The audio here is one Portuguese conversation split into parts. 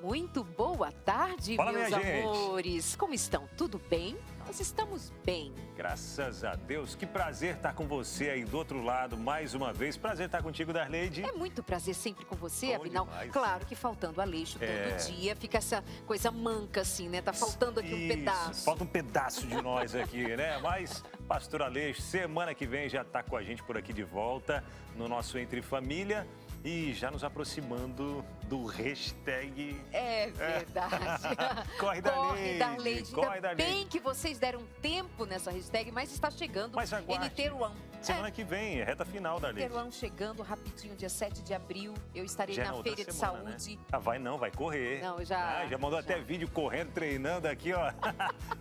Muito boa tarde, Fala, meus minha gente. amores. Como estão? Tudo bem? Nós estamos bem. Graças a Deus. Que prazer estar com você aí do outro lado mais uma vez. Prazer estar contigo, Darleide. É muito prazer sempre com você, Bom afinal, demais. claro que faltando Aleixo todo dia, fica essa coisa manca assim, né? Tá faltando aqui um Isso, pedaço. Falta um pedaço de nós aqui, né? Mas, Pastor Aleixo, semana que vem já está com a gente por aqui de volta no nosso Entre Família. E já nos aproximando do hashtag... É verdade. Corre, Darleide. Corre, Darleide. Ainda bem que vocês deram tempo nessa hashtag, mas está chegando Mas aguarde. NT1. Semana que vem, é reta final, Darleide. NT1 chegando rapidinho, dia 7 de abril. Eu estarei Já é na outra Feira de semana, Saúde. Né? Ah, vai correr. Não, já. Já mandou até vídeo correndo, treinando aqui, ó.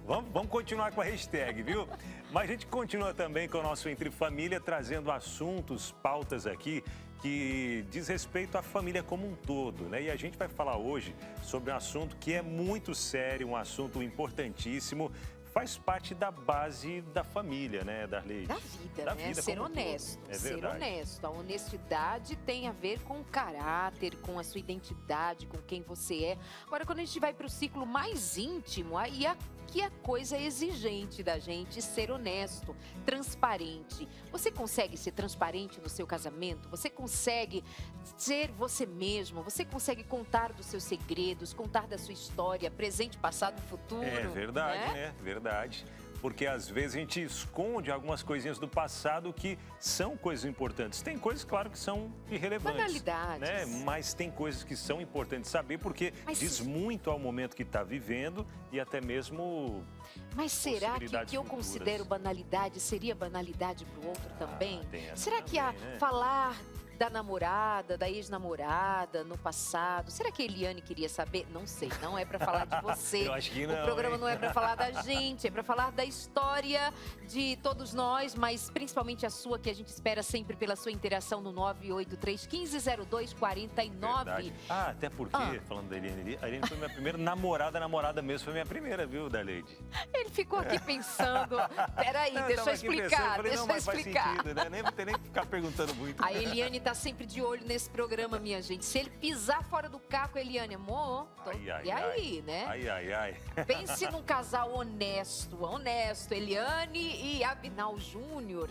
vamos continuar com a hashtag, viu? Mas a gente continua também com o nosso Entre Família, trazendo assuntos, pautas aqui que diz respeito à família como um todo, né? E a gente vai falar hoje sobre um assunto que é muito sério, um assunto importantíssimo. Faz parte da base da família, né, Darleide? Da vida, da né? Vida ser como um honesto. todo. É ser verdade. honesto. A honestidade tem a ver com o caráter, com a sua identidade, com quem você é. Agora, quando a gente vai para o ciclo mais íntimo, aí aqui a coisa é exigente da gente ser honesto, transparente. Você consegue ser transparente no seu casamento? Você consegue ser você mesmo? Você consegue contar dos seus segredos, contar da sua história, presente, passado e futuro? É verdade, né? Verdade. Porque às vezes a gente esconde algumas coisinhas do passado que são coisas importantes. Tem coisas, claro, que são irrelevantes. Banalidades. Né? Mas tem coisas que são importantes saber porque diz muito ao momento que está vivendo e até mesmo... Mas será que o que eu futuras. considero banalidade seria banalidade para o outro também? Será que também, né? falar da namorada, da ex-namorada no passado, será que a Eliane queria saber? Não sei, não é para falar de você. Eu acho que não, o programa hein? não é para falar da gente, é para falar da história de todos nós, mas principalmente a sua, que a gente espera sempre pela sua interação no 983-1502-49. Verdade. Ah, até porque, falando da Eliane, a Eliane foi minha primeira namorada mesmo, foi minha primeira, viu, Darleide? Ele ficou aqui pensando, peraí, deixa eu explicar, Falei, deixa não, eu mas faz explicar. sentido, né? Nem vou ter nem que ficar perguntando muito. A Eliane tá sempre de olho nesse programa, minha gente. Se ele pisar fora do caco, Eliane, amor, e aí, né? Ai. Pense num casal honesto, Eliane e Abinal Júnior.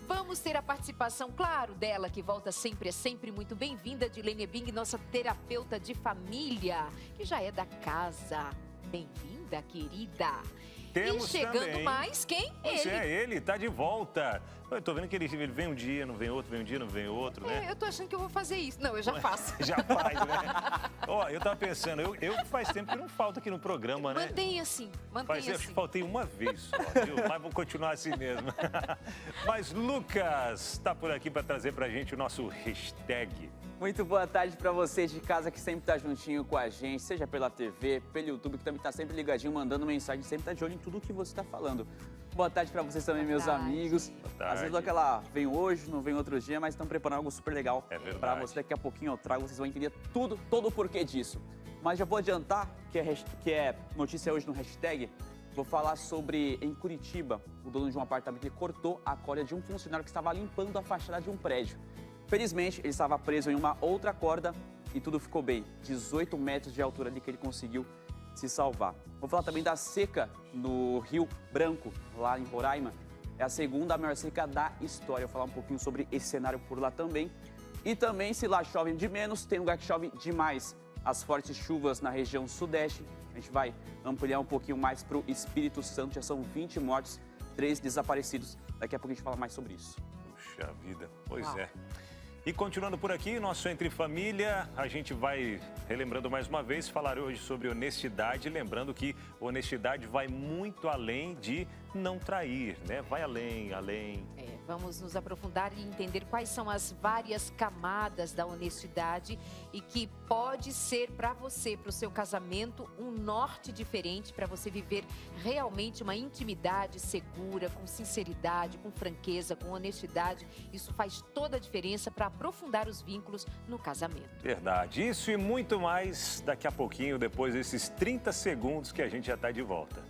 Vamos ter a participação, claro, dela, que volta sempre, é sempre muito bem-vinda, Dilene Bing, nossa terapeuta de família, que já é da casa. Bem-vinda, querida. Temos e chegando também. mais, quem? Pois Ele. ele tá de volta. Eu tô vendo que ele vem um dia, não vem outro, vem um dia, não vem outro, né? Eu tô achando que eu vou fazer isso. Não, eu já faço. Já faz, né? Ó, eu tava pensando, eu faz tempo que não falto aqui no programa, né? Mantém assim, Acho que faltei uma vez só, viu? Mas vou continuar assim mesmo. Mas Lucas tá por aqui para trazer pra gente o nosso hashtag. Muito boa tarde para você de casa que sempre tá juntinho com a gente, seja pela TV, pelo YouTube, que também tá sempre ligadinho, mandando mensagem, sempre tá de olho em tudo que você tá falando. Boa tarde para vocês também, meus amigos. Às vezes aquela vem hoje, não vem outro dia, mas estão preparando algo super legal para você. Daqui a pouquinho eu trago, vocês vão entender todo o porquê disso. Mas já vou adiantar que é notícia hoje no hashtag. Vou falar sobre, em Curitiba, o dono de um apartamento ele cortou a corda de um funcionário que estava limpando a fachada de um prédio. Felizmente, ele estava preso em uma outra corda e tudo ficou bem. 18 metros de altura ali que ele conseguiu se salvar. Vou falar também da seca no Rio Branco, lá em Roraima. É a segunda maior seca da história. Eu vou falar um pouquinho sobre esse cenário por lá também. E também, se lá chove de menos, tem lugar que chove demais. As fortes chuvas na região sudeste. A gente vai ampliar um pouquinho mais para o Espírito Santo. Já são 20 mortos, 3 desaparecidos. Daqui a pouco a gente fala mais sobre isso. Puxa vida, pois é. E continuando por aqui, nosso Entre Família, a gente vai, relembrando mais uma vez, falar hoje sobre honestidade, lembrando que honestidade vai muito além de não trair, né? Vai além. Vamos nos aprofundar e entender quais são as várias camadas da honestidade e que pode ser para você, para o seu casamento, um norte diferente para você viver realmente uma intimidade segura, com sinceridade, com franqueza, com honestidade. Isso faz toda a diferença para aprofundar os vínculos no casamento. Verdade. Isso e muito mais daqui a pouquinho, depois desses 30 segundos que a gente já está de volta.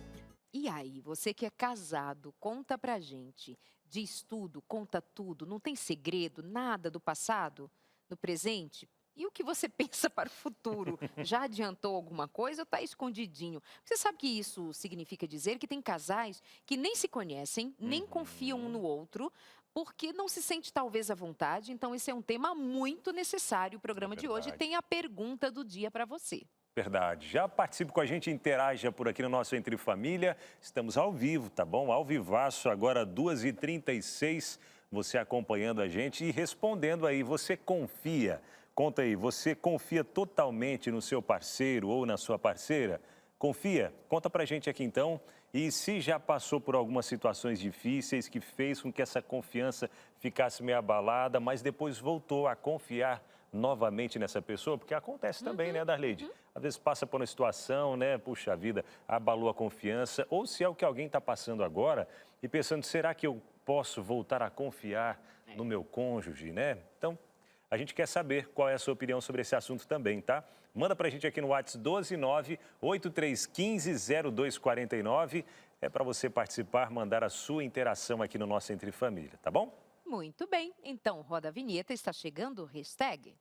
E aí, você que é casado, conta pra gente. Diz tudo, conta tudo, não tem segredo, nada do passado, no presente? E o que você pensa para o futuro? Já adiantou alguma coisa ou está escondidinho? Você sabe que isso significa dizer que tem casais que nem se conhecem, nem confiam um no outro, porque não se sente talvez à vontade. Então, esse é um tema muito necessário. O programa de hoje tem a pergunta do dia para você. Verdade. Já participe com a gente, interaja por aqui no nosso Entre Família. Estamos ao vivo, tá bom? Ao vivaço, agora 2h36, você acompanhando a gente e respondendo aí. Você confia? Conta aí, você confia totalmente no seu parceiro ou na sua parceira? Confia? Conta pra gente aqui então. E se já passou por algumas situações difíceis que fez com que essa confiança ficasse meio abalada, mas depois voltou a confiar novamente nessa pessoa, porque acontece também, né, Darleide? Às vezes passa por uma situação, né, puxa vida, abalou a confiança, ou se é o que alguém está passando agora e pensando, será que eu posso voltar a confiar no meu cônjuge, né? Então, a gente quer saber qual é a sua opinião sobre esse assunto também, tá? Manda pra gente aqui no WhatsApp 129-8315-0249. É para você participar, mandar a sua interação aqui no nosso Entre Família, tá bom? Muito bem, então roda a vinheta, está chegando o hashtag.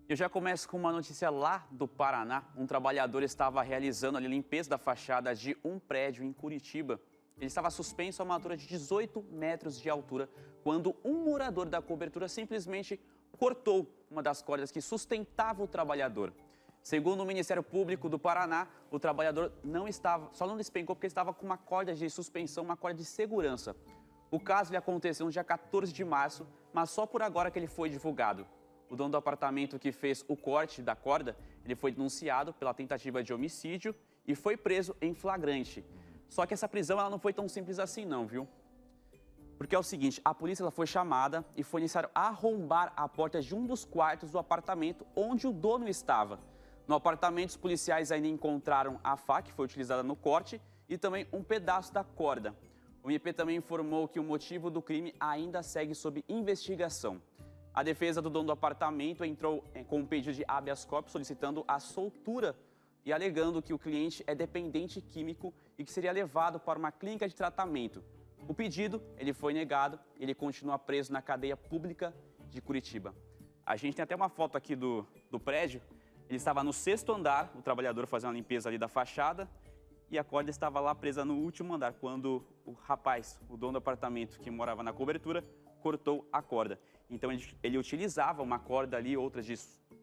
Eu já começo com uma notícia lá do Paraná. Um trabalhador estava realizando a limpeza da fachada de um prédio em Curitiba. Ele estava suspenso a uma altura de 18 metros de altura, quando um morador da cobertura simplesmente cortou uma das cordas que sustentava o trabalhador. Segundo o Ministério Público do Paraná, o trabalhador só não despencou porque estava com uma corda de suspensão, uma corda de segurança. O caso aconteceu no dia 14 de março, mas só por agora que ele foi divulgado. O dono do apartamento que fez o corte da corda, ele foi denunciado pela tentativa de homicídio e foi preso em flagrante. Só que essa prisão ela não foi tão simples assim não, viu? Porque é o seguinte, a polícia ela foi chamada e foi necessário arrombar a porta de um dos quartos do apartamento onde o dono estava. No apartamento, os policiais ainda encontraram a faca que foi utilizada no corte e também um pedaço da corda. O MP também informou que o motivo do crime ainda segue sob investigação. A defesa do dono do apartamento entrou com um pedido de habeas corpus solicitando a soltura e alegando que o cliente é dependente químico e que seria levado para uma clínica de tratamento. O pedido, ele foi negado e ele continua preso na cadeia pública de Curitiba. A gente tem até uma foto aqui do prédio. Ele estava no 6º andar, o trabalhador fazendo a limpeza ali da fachada e a corda estava lá presa no último andar, quando o rapaz, o dono do apartamento que morava na cobertura, cortou a corda. Então ele utilizava uma corda ali, outra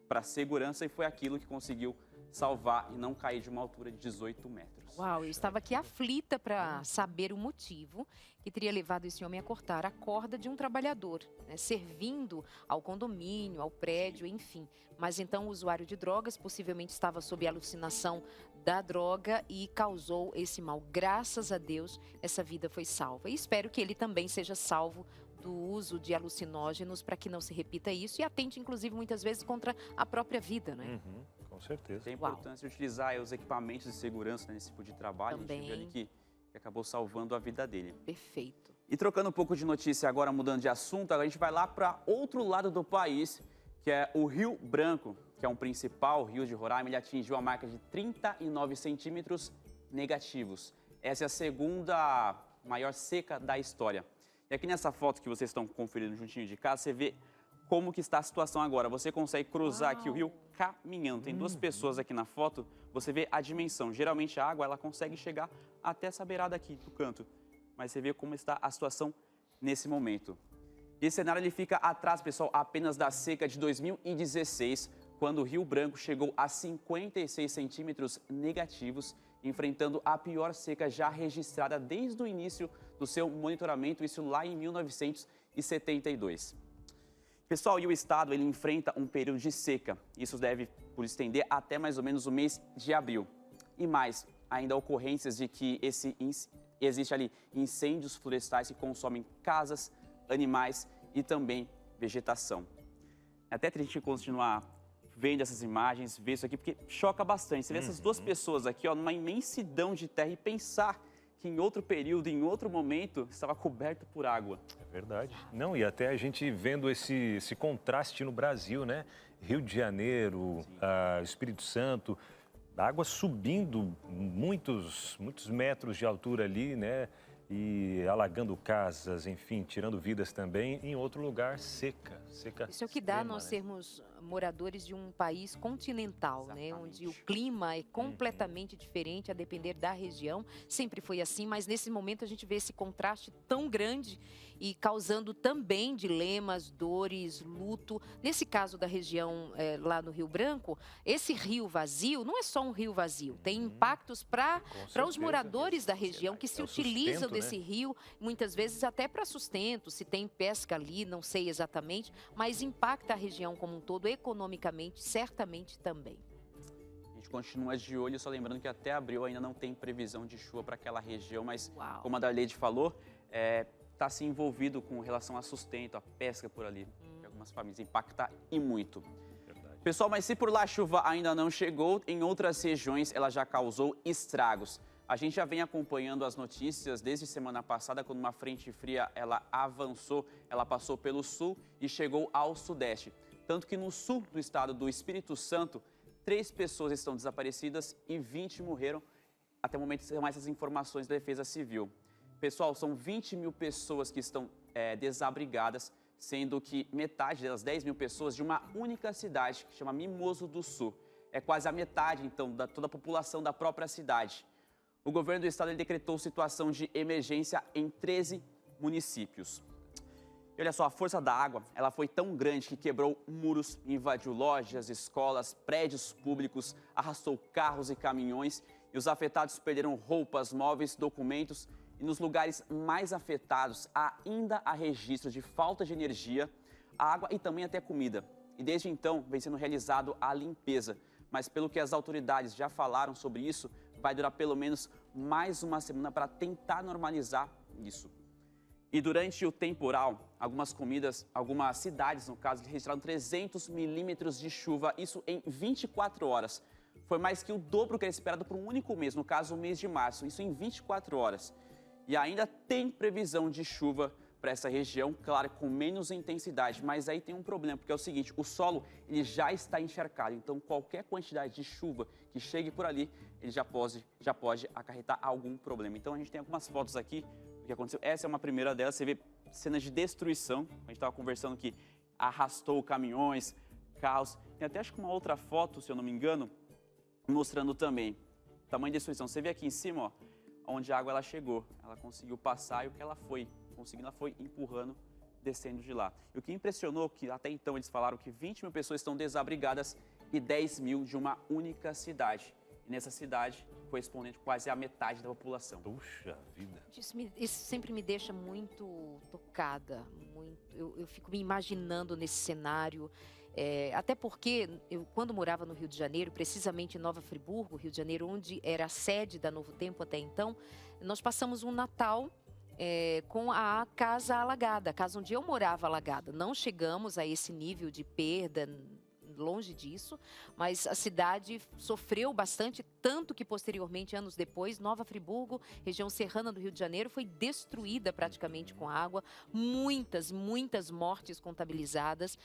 para segurança e foi aquilo que conseguiu salvar e não cair de uma altura de 18 metros. Uau, eu estava aqui aflita para saber o motivo que teria levado esse homem a cortar a corda de um trabalhador, né, servindo ao condomínio, ao prédio, enfim. Mas então o usuário de drogas possivelmente estava sob alucinação da droga e causou esse mal. Graças a Deus, essa vida foi salva. E espero que ele também seja salvo do uso de alucinógenos para que não se repita isso e atente, inclusive, muitas vezes contra a própria vida, né? Com certeza. Tem importância de utilizar os equipamentos de segurança nesse tipo de trabalho. Também. A gente vê ali que acabou salvando a vida dele. Perfeito. E trocando um pouco de notícia agora, mudando de assunto, agora a gente vai lá para outro lado do país, que é o Rio Branco, que é um principal rio de Roraima. Ele atingiu a marca de 39 centímetros negativos. Essa é a segunda maior seca da história. E aqui nessa foto que vocês estão conferindo juntinho de casa, você vê como que está a situação agora. Você consegue cruzar aqui o rio caminhando. Tem duas pessoas aqui na foto, você vê a dimensão. Geralmente a água ela consegue chegar até essa beirada aqui do canto. Mas você vê como está a situação nesse momento. Esse cenário ele fica atrás, pessoal, apenas da seca de 2016, quando o Rio Branco chegou a 56 centímetros negativos, enfrentando a pior seca já registrada desde o início do seu monitoramento, isso lá em 1972. Pessoal, e o estado ele enfrenta um período de seca. Isso deve por estender até mais ou menos o mês de abril. E mais, ainda ocorrências de que existe ali incêndios florestais que consomem casas, animais e também vegetação. Até a gente continuar vendo essas imagens, ver isso aqui, porque choca bastante. Você vê essas duas pessoas aqui, ó, numa imensidão de terra e pensar que em outro período, em outro momento, estava coberto por água. É verdade. Não, e até a gente vendo esse contraste no Brasil, né? Rio de Janeiro, Espírito Santo, da água subindo muitos metros de altura ali, né? E alagando casas, enfim, tirando vidas também. Em outro lugar, seca Isso é o que dá extrema, nós né? sermos moradores de um país continental, né? Exatamente. Onde o clima é completamente diferente a depender da região. Sempre foi assim, mas nesse momento a gente vê esse contraste tão grande e causando também dilemas, dores, luto. Nesse caso da região lá no Rio Branco, esse rio vazio não é só um rio vazio, tem impactos para os certeza. moradores da região que se É o utilizam sustento, né? desse rio, muitas vezes até para sustento, se tem pesca ali, não sei exatamente, mas impacta a região como um todo, economicamente, certamente também. A gente continua de olho, só lembrando que até abril ainda não tem previsão de chuva para aquela região, mas Uau. como a Darleide falou, está se envolvido com relação a sustento, a pesca por ali. Que algumas famílias impacta e muito. Verdade. Pessoal, mas se por lá a chuva ainda não chegou, em outras regiões ela já causou estragos. A gente já vem acompanhando as notícias desde semana passada, quando uma frente fria ela avançou, ela passou pelo sul e chegou ao sudeste. Tanto que no sul do estado do Espírito Santo, 3 pessoas estão desaparecidas e 20 morreram. Até o momento são essas informações da Defesa Civil. Pessoal, são 20 mil pessoas que estão desabrigadas, sendo que metade delas, 10 mil pessoas, de uma única cidade, que chama Mimoso do Sul. É quase a metade, então, da toda a população da própria cidade. O governo do estado ele decretou situação de emergência em 13 municípios. E olha só, a força da água ela foi tão grande que quebrou muros, invadiu lojas, escolas, prédios públicos, arrastou carros e caminhões. E os afetados perderam roupas, móveis, documentos. E nos lugares mais afetados ainda há registro de falta de energia, água e também até comida. E desde então vem sendo realizado a limpeza. Mas pelo que as autoridades já falaram sobre isso, vai durar pelo menos mais uma semana para tentar normalizar isso. E durante o temporal, algumas cidades, no caso, registraram 300 milímetros de chuva, isso em 24 horas. Foi mais que o dobro que era esperado para um único mês, no caso, o mês de março, isso em 24 horas. E ainda tem previsão de chuva para essa região, claro, com menos intensidade, mas aí tem um problema, porque é o seguinte, o solo ele já está encharcado, então qualquer quantidade de chuva que chegue por ali, ele já pode acarretar algum problema. Então a gente tem algumas fotos aqui do que aconteceu. Essa é uma primeira delas, você vê cenas de destruição, a gente estava conversando que arrastou caminhões, carros. Tem até acho que uma outra foto, se eu não me engano, mostrando também tamanho de destruição. Você vê aqui em cima, ó, onde a água ela chegou, ela conseguiu passar e o que ela foi conseguindo, ela foi empurrando, descendo de lá. E o que impressionou, que até então eles falaram que 20 mil pessoas estão desabrigadas e 10 mil de uma única cidade. E nessa cidade, correspondente quase à metade da população. Puxa vida. Isso sempre me deixa muito tocada, eu fico me imaginando nesse cenário. Até porque eu, quando morava no Rio de Janeiro, precisamente em Nova Friburgo, Rio de Janeiro, onde era a sede da Novo Tempo até então, nós passamos um Natal com a casa alagada, a casa onde eu morava alagada. Não chegamos a esse nível de perda, longe disso, mas a cidade sofreu bastante, tanto que posteriormente, anos depois, Nova Friburgo, região serrana do Rio de Janeiro, foi destruída praticamente com água, muitas mortes contabilizadas.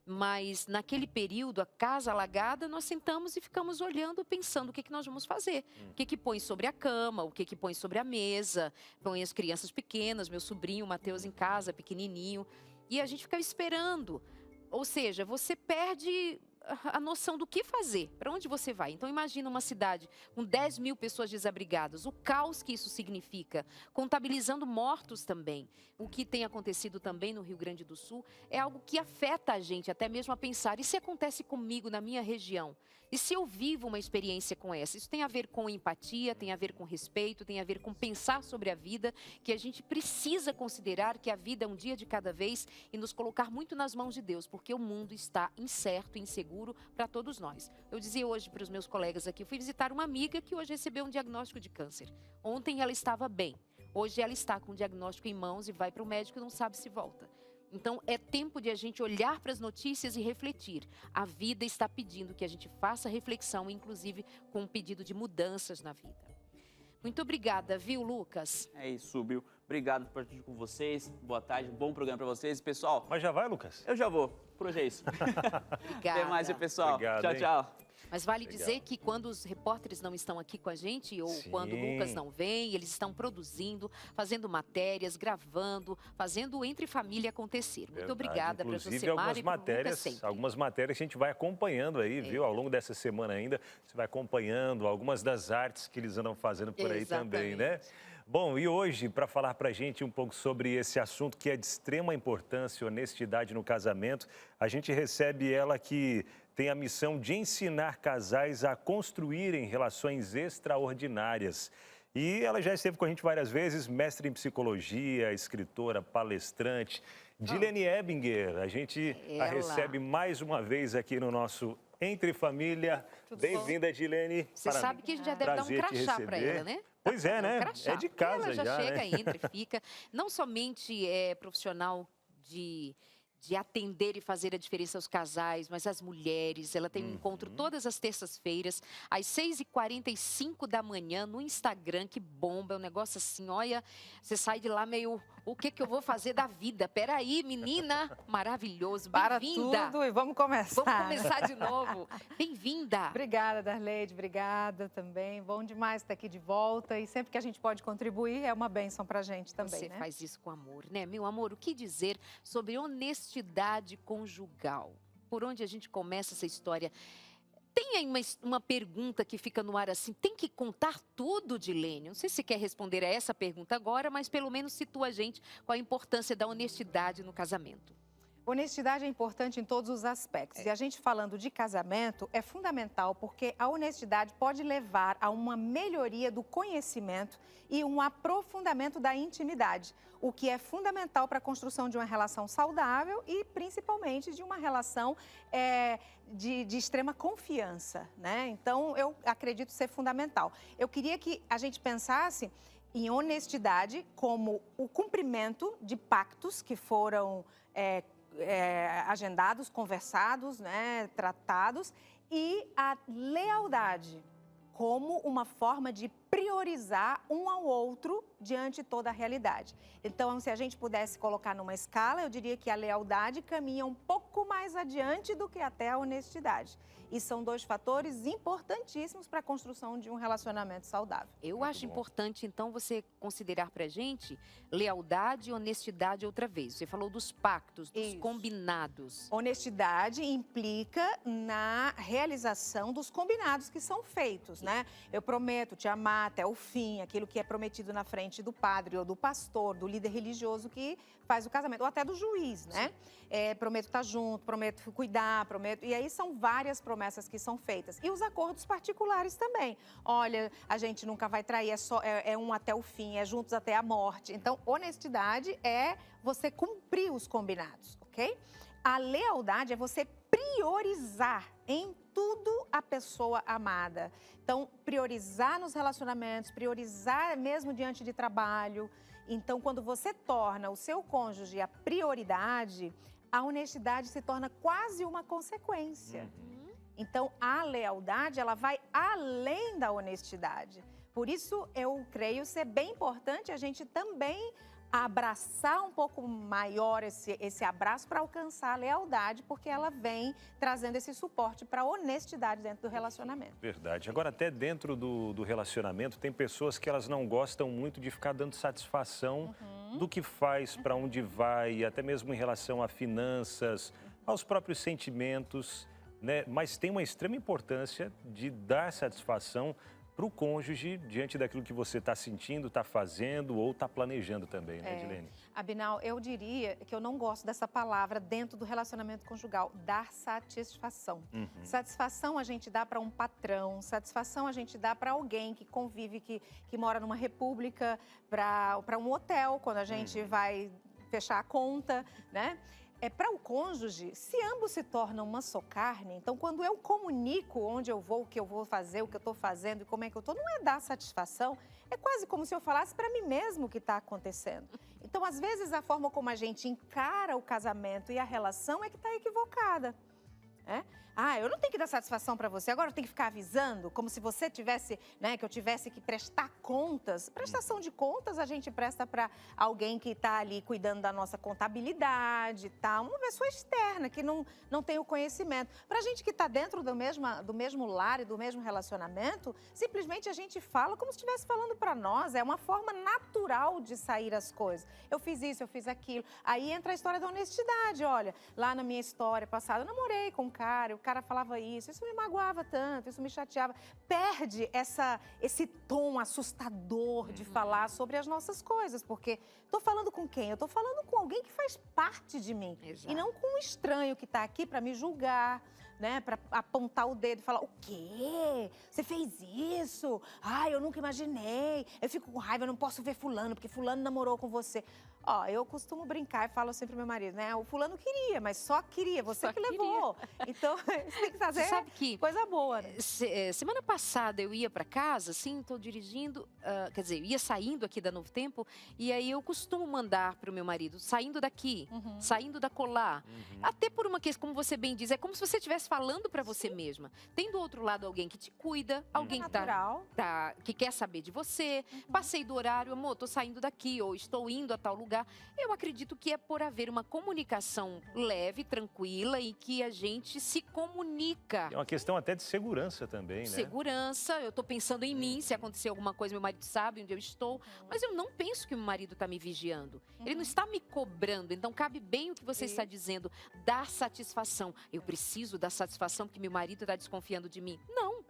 Mas naquele período, a casa alagada, nós sentamos e ficamos olhando, pensando o que nós vamos fazer. O que põe sobre a cama, o que põe sobre a mesa, põe as crianças pequenas, meu sobrinho, Matheus, em casa, pequenininho. E a gente ficava esperando. Ou seja, você perde a noção do que fazer, para onde você vai. Então imagina uma cidade com 10 mil pessoas desabrigadas, o caos que isso significa, contabilizando mortos também. O que tem acontecido também no Rio Grande do Sul é algo que afeta a gente, até mesmo a pensar, e se acontece comigo na minha região? E se eu vivo uma experiência com essa? Isso tem a ver com empatia, tem a ver com respeito, tem a ver com pensar sobre a vida, que a gente precisa considerar que a vida é um dia de cada vez e nos colocar muito nas mãos de Deus, porque o mundo está incerto, inseguro para todos nós. Eu dizia hoje para os meus colegas aqui, eu fui visitar uma amiga que hoje recebeu um diagnóstico de câncer. Ontem ela estava bem, hoje ela está com o diagnóstico em mãos e vai para o médico e não sabe se volta. Então, é tempo de a gente olhar para as notícias e refletir. A vida está pedindo que a gente faça reflexão, inclusive com um pedido de mudanças na vida. Muito obrigada, viu, Lucas? É isso, Bill. Obrigado por estar com vocês. Boa tarde, bom programa para vocês. Pessoal, Mas já vai, Lucas? eu já vou. Por hoje é isso. Obrigada. Até mais, pessoal. Obrigado, Tchau, hein? tchau. Mas vale Legal. dizer que quando os repórteres não estão aqui com a gente, ou Sim. quando o Lucas não vem, eles estão produzindo, fazendo matérias, gravando, fazendo o Entre Família acontecer. Muito Verdade. obrigada para Inclusive, você, Mari, e para o Lucas matérias, sempre. algumas matérias a gente vai acompanhando aí, viu? Ao longo dessa semana ainda, você vai acompanhando algumas das artes que eles andam fazendo por aí também, né? Bom, e hoje, para falar para a gente um pouco sobre esse assunto que é de extrema importância, honestidade no casamento, a gente recebe ela que tem a missão de ensinar casais a construírem relações extraordinárias. E ela já esteve com a gente várias vezes, mestre em psicologia, escritora, palestrante. Dilene Ebinger, a gente a recebe mais uma vez aqui no nosso Entre Família. Bem-vinda, Dilene. Você sabe que a gente já deve dar um crachá para ela, né? Pois é, né? É de casa ela já chega, né? entra e fica. Não somente é profissional de atender e fazer a diferença aos casais, mas as mulheres. Ela tem um encontro todas as terças-feiras, às 6h45 da manhã, no Instagram, que bomba. É um negócio assim, olha, você sai de lá meio... O que eu vou fazer da vida? Peraí, menina, maravilhoso, bem-vinda. Para tudo e vamos começar. Vamos começar de novo. Bem-vinda. Obrigada, Darleide, obrigada também. Bom demais estar aqui de volta e sempre que a gente pode contribuir é uma bênção para a gente também, Você né? faz isso com amor, né? Meu amor, o que dizer sobre honestidade conjugal? Por onde a gente começa essa história? Tem aí uma pergunta que fica no ar assim, tem que contar tudo, Dilene? Não sei se você quer responder a essa pergunta agora, mas pelo menos situa a gente com a importância da honestidade no casamento. Honestidade é importante em todos os aspectos. E a gente falando de casamento é fundamental porque a honestidade pode levar a uma melhoria do conhecimento e um aprofundamento da intimidade, o que é fundamental para a construção de uma relação saudável e principalmente de uma relação de extrema confiança, né? Então, eu acredito ser fundamental. Eu queria que a gente pensasse em honestidade como o cumprimento de pactos que foram agendados, conversados, né, tratados, e a lealdade como uma forma de priorizar um ao outro diante de toda a realidade. Então, se a gente pudesse colocar numa escala, eu diria que a lealdade caminha um pouco mais adiante do que até a honestidade. E são dois fatores importantíssimos para a construção de um relacionamento saudável. Eu acho importante, então, você considerar pra gente lealdade e honestidade outra vez. Você falou dos pactos, dos combinados. Honestidade implica na realização dos combinados que são feitos, né? Eu prometo te amar até o fim, aquilo que é prometido na frente do padre ou do pastor, do líder religioso que faz o casamento, ou até do juiz, né? Prometo estar junto, prometo cuidar, prometo... E aí são várias promessas que são feitas. E os acordos particulares também. Olha, a gente nunca vai trair, é um até o fim, é juntos até a morte. Então, honestidade é você cumprir os combinados, ok? A lealdade é você priorizar em tudo a pessoa amada. Então, priorizar nos relacionamentos, priorizar mesmo diante de trabalho. Então, quando você torna o seu cônjuge a prioridade, a honestidade se torna quase uma consequência. Então, a lealdade, ela vai além da honestidade. Por isso, eu creio ser bem importante a gente também abraçar um pouco maior esse abraço para alcançar a lealdade, porque ela vem trazendo esse suporte para a honestidade dentro do relacionamento. Verdade. Agora, até dentro do relacionamento, tem pessoas que elas não gostam muito de ficar dando satisfação do que faz, para onde vai, até mesmo em relação a finanças, aos próprios sentimentos, né? Mas tem uma extrema importância de dar satisfação para o cônjuge diante daquilo que você está sentindo, está fazendo ou está planejando também, né, Dilene? Abinal, eu diria que eu não gosto dessa palavra dentro do relacionamento conjugal, dar satisfação. Satisfação a gente dá para um patrão, satisfação a gente dá para alguém que convive, que mora numa república, para um hotel, quando a gente vai fechar a conta, né? Para o cônjuge, se ambos se tornam uma só carne, então quando eu comunico onde eu vou, o que eu vou fazer, o que eu estou fazendo e como é que eu estou, não é dar satisfação, é quase como se eu falasse para mim mesmo o que está acontecendo. Então, às vezes, a forma como a gente encara o casamento e a relação é que está equivocada. Ah, eu não tenho que dar satisfação para você, agora eu tenho que ficar avisando, como se você tivesse, né, que eu tivesse que prestar contas. Prestação de contas a gente presta para alguém que está ali cuidando da nossa contabilidade, tá? Uma pessoa externa que não tem o conhecimento. Para a gente que está dentro do mesmo lar e do mesmo relacionamento, simplesmente a gente fala como se estivesse falando para nós. É uma forma natural de sair as coisas. Eu fiz isso, eu fiz aquilo. Aí entra a história da honestidade. Olha, lá na minha história passada, eu namorei com um cara, o cara falava isso me magoava tanto, isso me chateava. Perde esse tom assustador de falar sobre as nossas coisas, porque estou falando com quem? Eu estou falando com alguém que faz parte de mim. Exato. E não com um estranho que está aqui para me julgar, né, para apontar o dedo e falar: o quê? Você fez isso? Ai, eu nunca imaginei. Eu fico com raiva, eu não posso ver fulano, porque fulano namorou com você. Ó, eu costumo brincar e falo sempre pro meu marido, né? O fulano queria, mas só queria, você Só que levou. Então, você tem que fazer Sabe que coisa boa, né? semana passada eu ia para casa, assim, estou dirigindo, quer dizer, eu ia saindo aqui da Novo Tempo, e aí eu costumo mandar para o meu marido, saindo daqui, saindo da colar. Até por uma questão, como você bem diz, é como se você estivesse falando para você mesma. Tem do outro lado alguém que te cuida, alguém que Natural. que quer saber de você. Passei do horário, amor, estou saindo daqui, ou estou indo a tal lugar. Eu acredito que é por haver uma comunicação leve, tranquila, e que a gente se comunica. É uma questão até de segurança também, né? Segurança, eu estou pensando em mim, se acontecer alguma coisa, meu marido sabe onde eu estou, mas eu não penso que o meu marido está me vigiando. Ele não está me cobrando, então cabe bem o que você está dizendo, dar satisfação. Eu preciso dar satisfação porque meu marido está desconfiando de mim. Não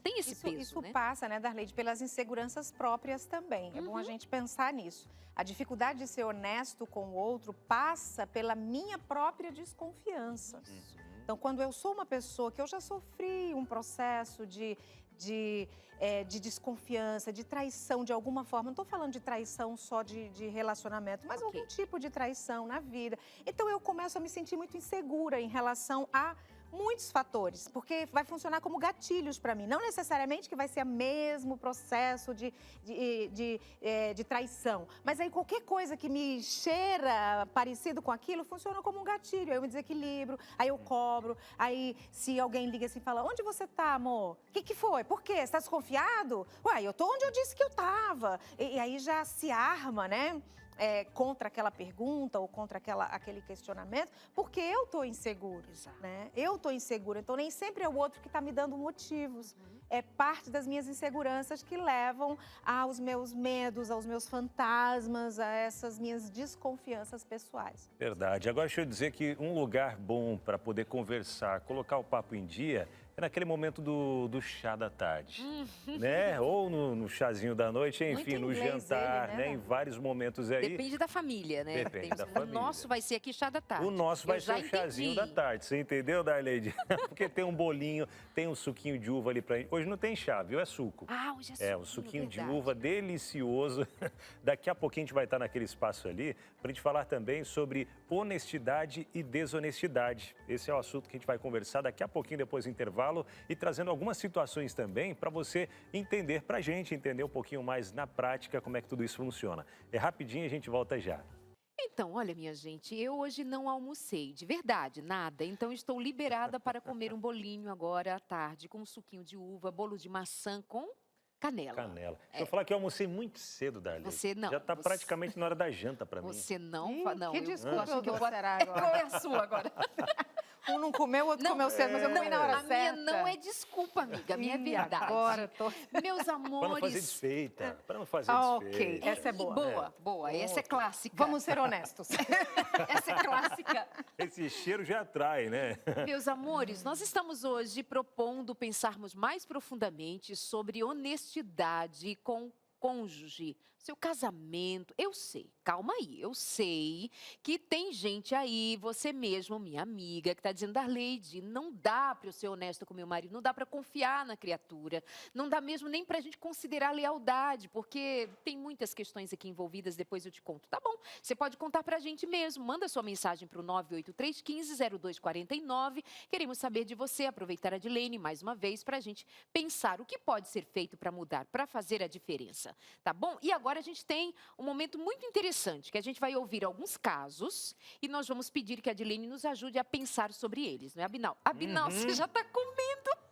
tem esse peso, Isso né? passa, né, Darleide, pelas inseguranças próprias também. É bom a gente pensar nisso. A dificuldade de ser honesto com o outro passa pela minha própria desconfiança. Então, quando eu sou uma pessoa que eu já sofri um processo de desconfiança, de traição de alguma forma, não estou falando de traição só de relacionamento, mas algum tipo de traição na vida. Então, eu começo a me sentir muito insegura em relação a muitos fatores, porque vai funcionar como gatilhos para mim. Não necessariamente que vai ser o mesmo processo de traição, mas aí qualquer coisa que me cheira parecido com aquilo funciona como um gatilho. Aí eu me desequilibro, aí eu cobro, aí se alguém liga assim e fala: onde você tá, amor? O que foi? Por quê? Você tá desconfiado? Uai, eu tô onde eu disse que eu tava. E aí já se arma, né? Contra aquela pergunta ou contra aquele questionamento, porque eu estou inseguro, né? Eu estou insegura, então nem sempre é o outro que está me dando motivos. É parte das minhas inseguranças que levam aos meus medos, aos meus fantasmas, a essas minhas desconfianças pessoais. Verdade. Agora, deixa eu dizer que um lugar bom para poder conversar, colocar o papo em dia, é naquele momento do chá da tarde, né? Ou no chazinho da noite, enfim, no jantar, ele, né? Em vários momentos aí. Depende da família, né? Depende da família. O nosso vai ser aqui chá da tarde. O nosso vai ser o chazinho da tarde. tarde, você entendeu, Darleide? Porque tem um bolinho, tem um suquinho de uva ali pra gente. Hoje não tem chá, viu? É suco. Ah, hoje é suquinho, um suquinho de verdade. uva delicioso. Daqui a pouquinho a gente vai estar naquele espaço ali para a gente falar também sobre honestidade e desonestidade. Esse é o assunto que a gente vai conversar daqui a pouquinho, depois do intervalo, e trazendo algumas situações também para você entender, para a gente entender um pouquinho mais na prática como é que tudo isso funciona. É rapidinho, a gente volta já. Então, olha, minha gente, eu hoje não almocei, de verdade, nada. Então, estou liberada para comer um bolinho agora à tarde, com um suquinho de uva, bolo de maçã com canela. Canela. Deixa eu falar que eu almocei muito cedo, Darleide. Você não. Já está praticamente na hora da janta para mim. Você não... Que eu desculpa acho que eu eu dou, vou... será agora? Qual é a sua agora? Um não comeu, o outro comeu cedo, mas eu comi na hora A certa. minha não é desculpa, amiga, a minha é verdade. Agora tô... Meus amores... Para não fazer desfeita. Para não fazer Ok, desfeita. essa é boa. Boa. Essa é clássica. Vamos ser honestos. Essa é clássica. Esse cheiro já atrai, né? Meus amores, nós estamos hoje propondo pensarmos mais profundamente sobre honestidade com o cônjuge, seu casamento. Eu sei, calma aí, eu sei que tem gente aí, você mesmo, minha amiga, que está dizendo: Darleide, não dá para eu ser honesto com meu marido, não dá para confiar na criatura, não dá mesmo nem para a gente considerar lealdade, porque tem muitas questões aqui envolvidas, depois eu te conto. Tá bom, você pode contar para a gente mesmo, manda sua mensagem para o 983150249, queremos saber de você, aproveitar a Dilene mais uma vez para a gente pensar o que pode ser feito para mudar, para fazer a diferença. casa, tá bom? E agora a gente tem um momento muito interessante, que a gente vai ouvir alguns casos e nós vamos pedir que a Adilene nos ajude a pensar sobre eles, não é, Abinal? Abinal, você já tá comendo.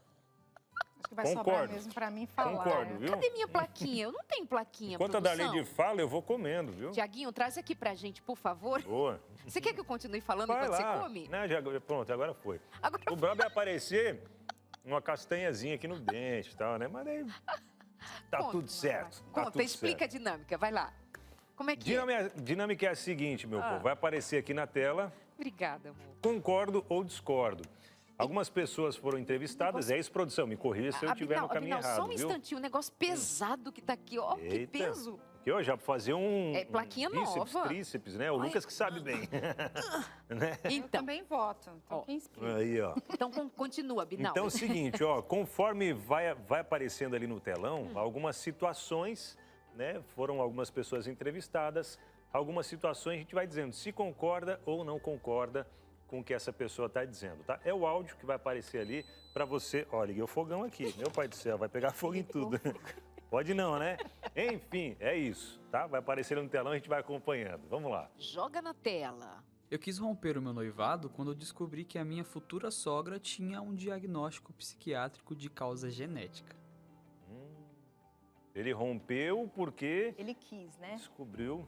Acho que vai sobrar mesmo para mim falar. Concordo, viu? Cadê minha plaquinha? Eu não tenho plaquinha, Enquanto a Darlene fala, eu vou comendo, viu? Tiaguinho, traz aqui pra gente, por favor. Boa. Você quer que eu continue falando Vai enquanto lá. você come? Não, pronto, agora foi. Agora O brabo é aparecer uma castanhazinha aqui no dente e tal, né? Mas aí tá Conta, tudo certo. Tá Conta, tudo explica a certo. dinâmica, vai lá. Como é que é? Dinâmica é a seguinte, meu povo. Vai aparecer aqui na tela, Obrigada, amor. concordo ou discordo. Algumas pessoas foram entrevistadas, é isso, produção, me corrija se eu estiver no caminho Abinal, errado, só um viu? instantinho, um negócio pesado que tá aqui, ó, que Eita. peso. Aqui, ó, já pra fazer um plaquinha bíceps, nova. tríceps, né? O Lucas que sabe bem. Né? Eu Então, também voto. Então, Ó. quem explica? Aí, ó. então continua, Abinal. Então é o seguinte, ó, conforme vai aparecendo ali no telão, algumas situações, né? Foram algumas pessoas entrevistadas, algumas situações a gente vai dizendo se concorda ou não concorda com o que essa pessoa está dizendo, tá? É o áudio que vai aparecer ali para você. Ó, liguei o fogão aqui, meu pai do céu, vai pegar fogo em tudo. Pode não, né? Enfim, é isso, tá? Vai aparecer no telão, a gente vai acompanhando. Vamos lá. Joga na tela. Eu quis romper o meu noivado quando eu descobri que a minha futura sogra tinha um diagnóstico psiquiátrico de causa genética. Ele rompeu porque Ele quis, né? descobriu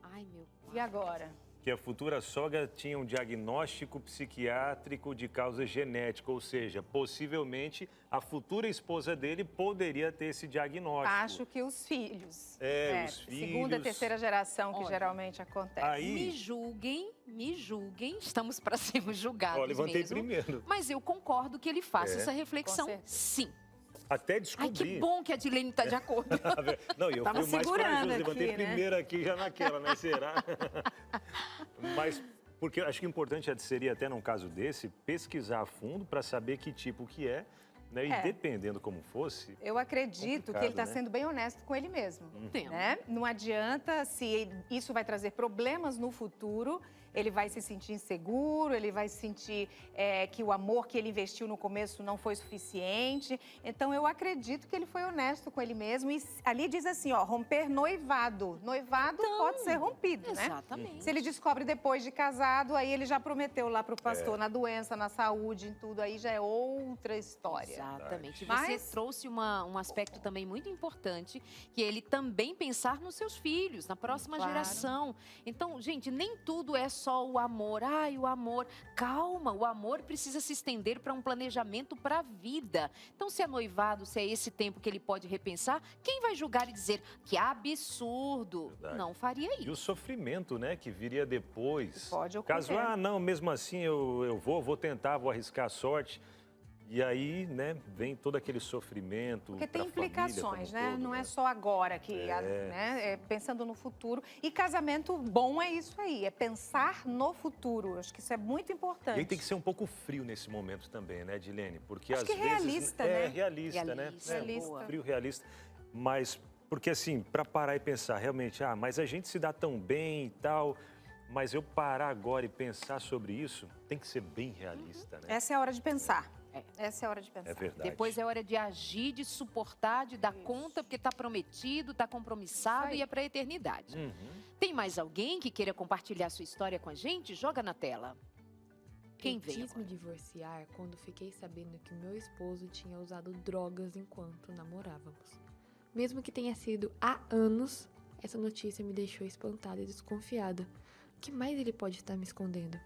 Ai, meu pai. E agora? que a futura sogra tinha um diagnóstico psiquiátrico de causa genética, ou seja, possivelmente a futura esposa dele poderia ter esse diagnóstico. Acho que os filhos. Os filhos. Segunda, terceira geração, que Olha, geralmente acontece. Aí, Me julguem, estamos para sermos julgados ó, levantei mesmo. primeiro. Mas eu concordo que ele faça É. essa reflexão, Com certeza. sim. Até Ai, descobri. que bom que a Adilene está de acordo. Não, e eu Tava fui o mais segurando corajoso, levantei aqui, né? primeiro aqui já naquela, né? Será? Mas, porque eu acho que o importante seria até num caso desse, pesquisar a fundo para saber que tipo que é, né? E dependendo como fosse... Eu acredito que ele está né? sendo bem honesto com ele mesmo. Entendo. Né? Não adianta, se isso vai trazer problemas no futuro, ele vai se sentir inseguro, ele vai sentir que o amor que ele investiu no começo não foi suficiente. Então, eu acredito que ele foi honesto com ele mesmo. E ali diz assim, ó, romper noivado. Noivado pode ser rompido, né? Exatamente. Se ele descobre depois de casado, aí ele já prometeu lá pro pastor, na doença, na saúde, em tudo, aí já é outra história. Exatamente. Mas- Você trouxe um aspecto também muito importante, que é ele também pensar nos seus filhos, na próxima Claro. geração. Então, gente, nem tudo é só o amor. Ai, o amor. Calma, o amor precisa se estender para um planejamento para a vida. Então, se é noivado, se é esse tempo que ele pode repensar, quem vai julgar e dizer que absurdo? Verdade. Não faria E isso. o sofrimento, né, que viria depois. Pode ocorrer. Caso, não, mesmo assim eu vou tentar, vou arriscar a sorte. E aí, né, vem todo aquele sofrimento. Porque tem pra família implicações, como um né? todo, Não é só agora que, né? É pensando no futuro. E casamento bom é isso aí, é pensar no futuro. Acho que isso é muito importante. E aí tem que ser um pouco frio nesse momento também, né, Edilene? Porque Acho às que vezes... realista, é, né? realista, né? Realista, Realista. boa. Frio, realista. Mas, porque assim, para parar e pensar, realmente, mas a gente se dá tão bem e tal... Mas eu parar agora e pensar sobre isso, tem que ser bem realista, né? Essa é a hora de pensar. Essa é a hora de pensar. É verdade. Depois é hora de agir, de suportar, de dar conta, porque está prometido, está compromissado Isso aí. e é para a eternidade. Tem mais alguém que queira compartilhar sua história com a gente? Joga na tela. Quem Eu vem quis me agora? divorciar quando fiquei sabendo que meu esposo tinha usado drogas enquanto namorávamos. Mesmo que tenha sido há anos, essa notícia me deixou espantada e desconfiada. O que mais ele pode estar me escondendo?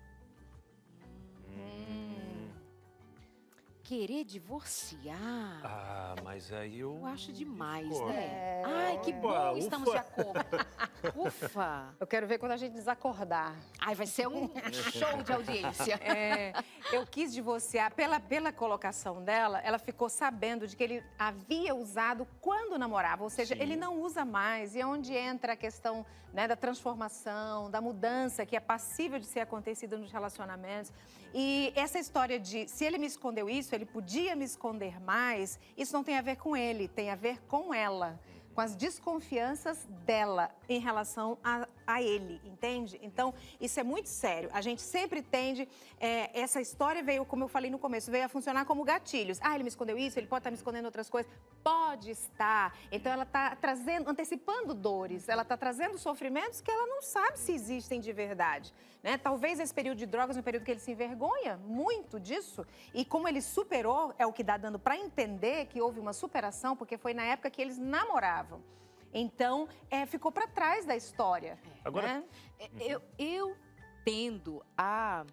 Querer divorciar? Mas aí eu... Eu acho demais, discordo. né? Ai, que Opa, bom, estamos de ufa. acordo. Ufa! Eu quero ver quando a gente desacordar. Ai, vai ser um show de audiência. Eu quis divorciar, pela colocação dela, ela ficou sabendo de que ele havia usado quando namorava, ou seja, Sim. ele não usa mais. E é onde entra a questão, né, da transformação, da mudança que é passível de ser acontecida nos relacionamentos. E essa história de, se ele me escondeu isso, ele podia me esconder mais, isso não tem a ver com ele, tem a ver com ela, com as desconfianças dela em relação a ele, entende? Então, isso é muito sério. A gente sempre tende... essa história veio, como eu falei no começo, veio a funcionar como gatilhos. Ele me escondeu isso, ele pode estar me escondendo outras coisas. Pode estar. Então, ela está antecipando dores, ela está trazendo sofrimentos que ela não sabe se existem de verdade, né? Talvez esse período de drogas, um período que ele se envergonha muito disso, e como ele superou, é o que dá dando para entender que houve uma superação, porque foi na época que eles namoravam. Então, ficou para trás da história. Agora, né? Eu tendo a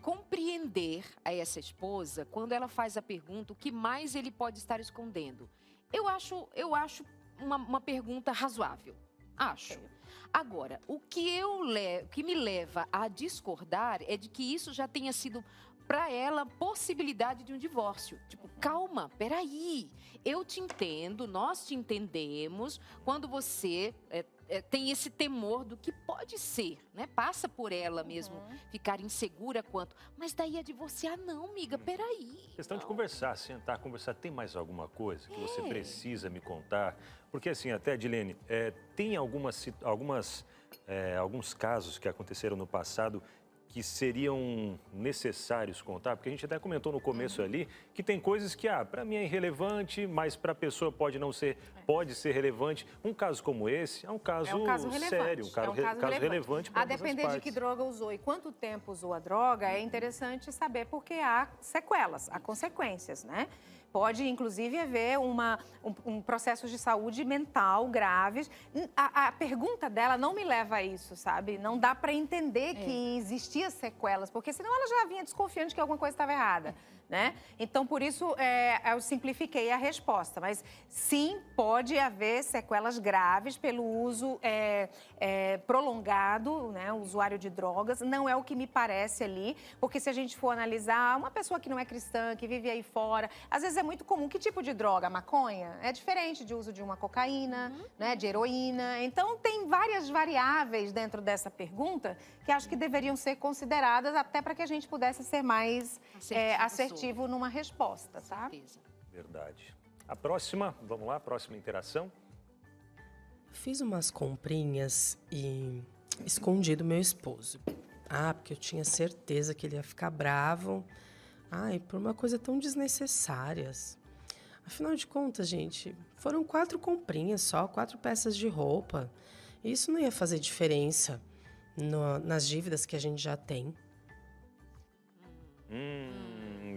compreender a essa esposa quando ela faz a pergunta o que mais ele pode estar escondendo. Eu acho uma pergunta razoável. Acho. Agora, o que me leva a discordar é de que isso já tenha sido para ela possibilidade de um divórcio. Tipo, calma, peraí, eu te entendo, nós te entendemos quando você tem esse temor do que pode ser, né? Passa por ela mesmo ficar insegura quanto. Mas daí a divorciar, não, amiga, peraí. Questão de conversar, sentar, conversar. Tem mais alguma coisa que você precisa me contar? Porque assim, até, Edilene, tem alguns casos que aconteceram no passado que seriam necessários contar? Porque a gente até comentou no começo ali que tem coisas que, para mim é irrelevante, mas para a pessoa pode não ser, pode ser relevante. Um caso como esse é um caso sério, um caso relevante para a depender de que droga usou e quanto tempo usou a droga, é interessante saber porque há sequelas, há consequências, né? Pode, inclusive, haver um processo de saúde mental graves. A pergunta dela não me leva a isso, sabe? Não dá para entender que existia sequelas, porque senão ela já vinha desconfiando de que alguma coisa estava errada, né? Então, por isso, eu simplifiquei a resposta. Mas, sim, pode haver sequelas graves pelo uso prolongado, né? O usuário de drogas. Não é o que me parece ali, porque se a gente for analisar, uma pessoa que não é cristã, que vive aí fora, às vezes é muito comum. Que tipo de droga? Maconha? É diferente de uso de uma cocaína, né? De heroína. Então, tem várias variáveis dentro dessa pergunta que acho que deveriam ser consideradas até para que a gente pudesse ser mais assertivo numa resposta, tá? Verdade. A próxima, vamos lá, próxima interação. Fiz umas comprinhas e escondi do meu esposo. Porque eu tinha certeza que ele ia ficar bravo. Por uma coisa tão desnecessária. Afinal de contas, gente, foram 4 comprinhas só, 4 peças de roupa. Isso não ia fazer diferença nas dívidas que a gente já tem.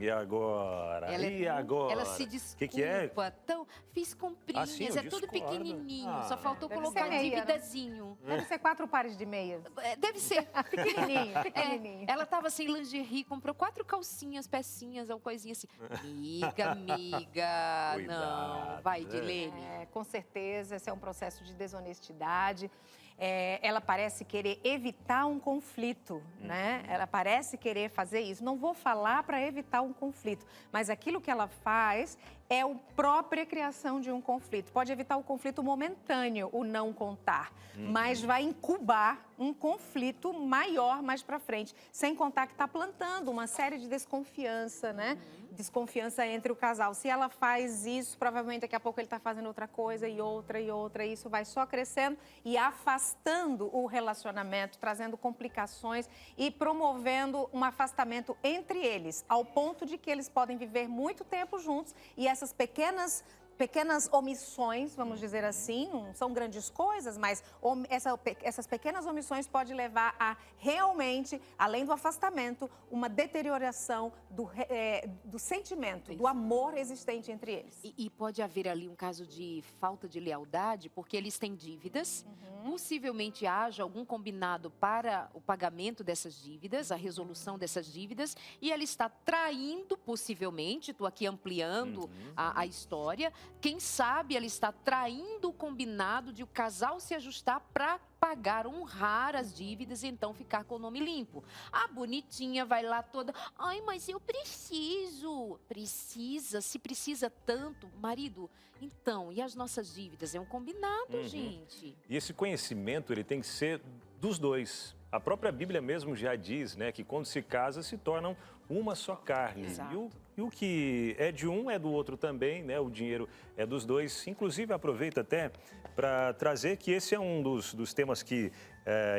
E agora? Ela se desculpa. Que é? Então, fiz comprinhas, sim, eu tudo discordo. pequenininho. Só faltou Deve colocar ser meia, né? dívidazinho. Deve ser 4 pares de meias. Deve ser. Pequenininho, pequenininho. Ela tava sem lingerie, comprou 4 calcinhas, pecinhas, uma coisinha assim. Amiga, Cuidado, não. Vai, Edilene. Com certeza, esse é um processo de desonestidade. Ela parece querer evitar um conflito, né? Ela parece querer fazer isso. Não vou falar para evitar um conflito, mas aquilo que ela faz é a própria criação de um conflito. Pode evitar o conflito momentâneo, o não contar, mas vai incubar um conflito maior mais para frente, sem contar que está plantando uma série de desconfiança, né? Desconfiança entre o casal. Se ela faz isso, provavelmente daqui a pouco ele está fazendo outra coisa e outra, e isso vai só crescendo e afastando o relacionamento, trazendo complicações e promovendo um afastamento entre eles, ao ponto de que eles podem viver muito tempo juntos e essas pequenas omissões, vamos dizer assim, não são grandes coisas, mas essas pequenas omissões podem levar a realmente, além do afastamento, uma deterioração do sentimento, do amor existente entre eles. E pode haver ali um caso de falta de lealdade, porque eles têm dívidas, possivelmente haja algum combinado para o pagamento dessas dívidas, a resolução dessas dívidas, e ela está traindo, possivelmente, estou aqui ampliando a história, quem sabe ela está traindo o combinado de o casal se ajustar para pagar, honrar as dívidas e então ficar com o nome limpo. A bonitinha vai lá toda, mas eu preciso. Se precisa tanto, marido, então, e as nossas dívidas? É um combinado, gente. E esse conhecimento, ele tem que ser dos dois. A própria Bíblia mesmo já diz, né, que quando se casa se tornam uma só carne. E o que é de um é do outro também, né? O dinheiro é dos dois. Inclusive, aproveito até para trazer que esse é um dos temas que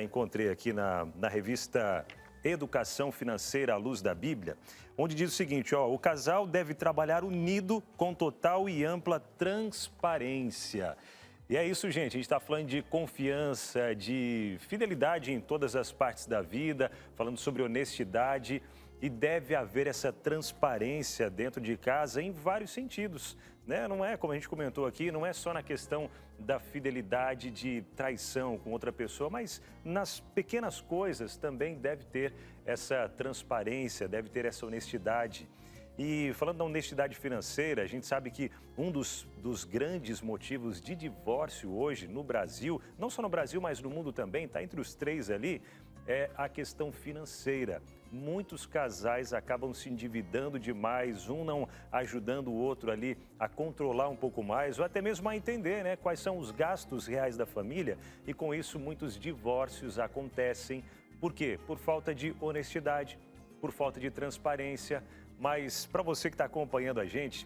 encontrei aqui na revista Educação Financeira à Luz da Bíblia, onde diz o seguinte, ó, o casal deve trabalhar unido com total e ampla transparência. E é isso, gente, a gente está falando de confiança, de fidelidade em todas as partes da vida, falando sobre honestidade, e deve haver essa transparência dentro de casa em vários sentidos, né? Não é, como a gente comentou aqui, não é só na questão da fidelidade, de traição com outra pessoa, mas nas pequenas coisas também deve ter essa transparência, deve ter essa honestidade. E falando da honestidade financeira, a gente sabe que um dos grandes motivos de divórcio hoje no Brasil, não só no Brasil, mas no mundo também, está entre os 3 ali, é a questão financeira. Muitos casais acabam se endividando demais, um não ajudando o outro ali a controlar um pouco mais, ou até mesmo a entender, né, quais são os gastos reais da família. E com isso, muitos divórcios acontecem. Por quê? Por falta de honestidade, por falta de transparência. Mas para você que está acompanhando a gente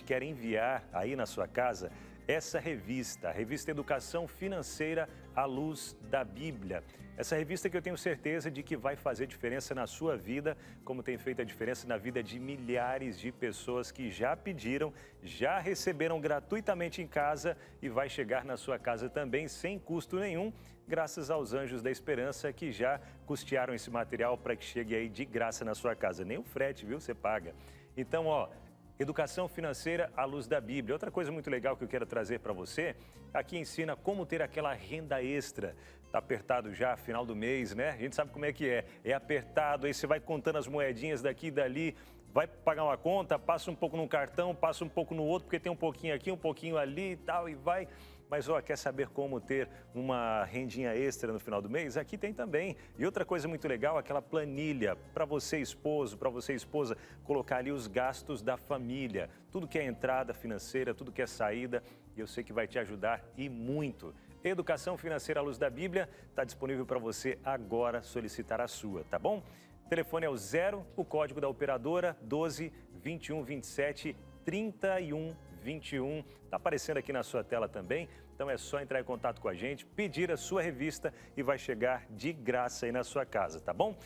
quer enviar aí na sua casa essa revista, a revista Educação Financeira à Luz da Bíblia. Essa revista que eu tenho certeza de que vai fazer diferença na sua vida, como tem feito a diferença na vida de milhares de pessoas que já pediram, já receberam gratuitamente em casa e vai chegar na sua casa também sem custo nenhum, graças aos Anjos da Esperança que já custearam esse material para que chegue aí de graça na sua casa. Nem o frete, viu? Você paga. Então, ó, Educação Financeira à Luz da Bíblia. Outra coisa muito legal que eu quero trazer para você, aqui ensina como ter aquela renda extra. Tá apertado já, final do mês, né? A gente sabe como é que é. É apertado, aí você vai contando as moedinhas daqui e dali, vai pagar uma conta, passa um pouco num cartão, passa um pouco no outro, porque tem um pouquinho aqui, um pouquinho ali e tal, e vai. Mas, ó, quer saber como ter uma rendinha extra no final do mês? Aqui tem também. E outra coisa muito legal, aquela planilha para você, esposo, para você, esposa, colocar ali os gastos da família. Tudo que é entrada financeira, tudo que é saída, e eu sei que vai te ajudar e muito. Educação Financeira à Luz da Bíblia está disponível para você agora solicitar a sua, tá bom? O telefone é o 0, o código da operadora 12 21 27 31 21. Está aparecendo aqui na sua tela também. Então é só entrar em contato com a gente, pedir a sua revista e vai chegar de graça aí na sua casa, tá bom?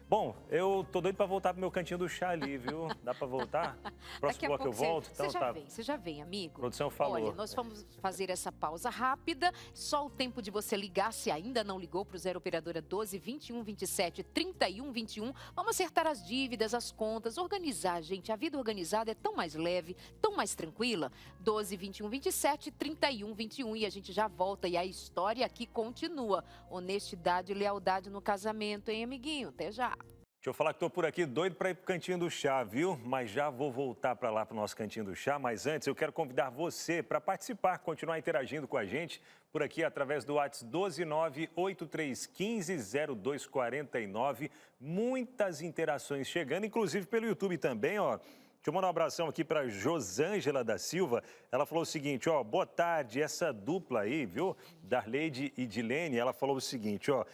Bom, eu tô doido para voltar pro meu cantinho do chá ali, viu? Dá para voltar? Próximo bloco eu volto. Então tá. Você já vem, amigo. A produção falou. Olha, nós vamos fazer essa pausa rápida. Só o tempo de você ligar, se ainda não ligou, pro 0 operadora 12 21 27 31 21. Vamos acertar as dívidas, as contas, organizar, gente. A vida organizada é tão mais leve, tão mais tranquila. 12 21 27 31 21 e a gente já volta e a história aqui continua. Honestidade e lealdade no casamento, hein, amiguinho? Até já. Deixa eu falar que estou por aqui doido para ir para o Cantinho do Chá, viu? Mas já vou voltar para lá, para o nosso Cantinho do Chá. Mas antes, eu quero convidar você para participar, continuar interagindo com a gente por aqui através do WhatsApp 12983150249. Muitas interações chegando, inclusive pelo YouTube também, ó. Deixa eu mandar um abração aqui para Josângela da Silva. Ela falou o seguinte, ó, boa tarde, essa dupla aí, viu? Darleide e Dilene, ela falou o seguinte, ó.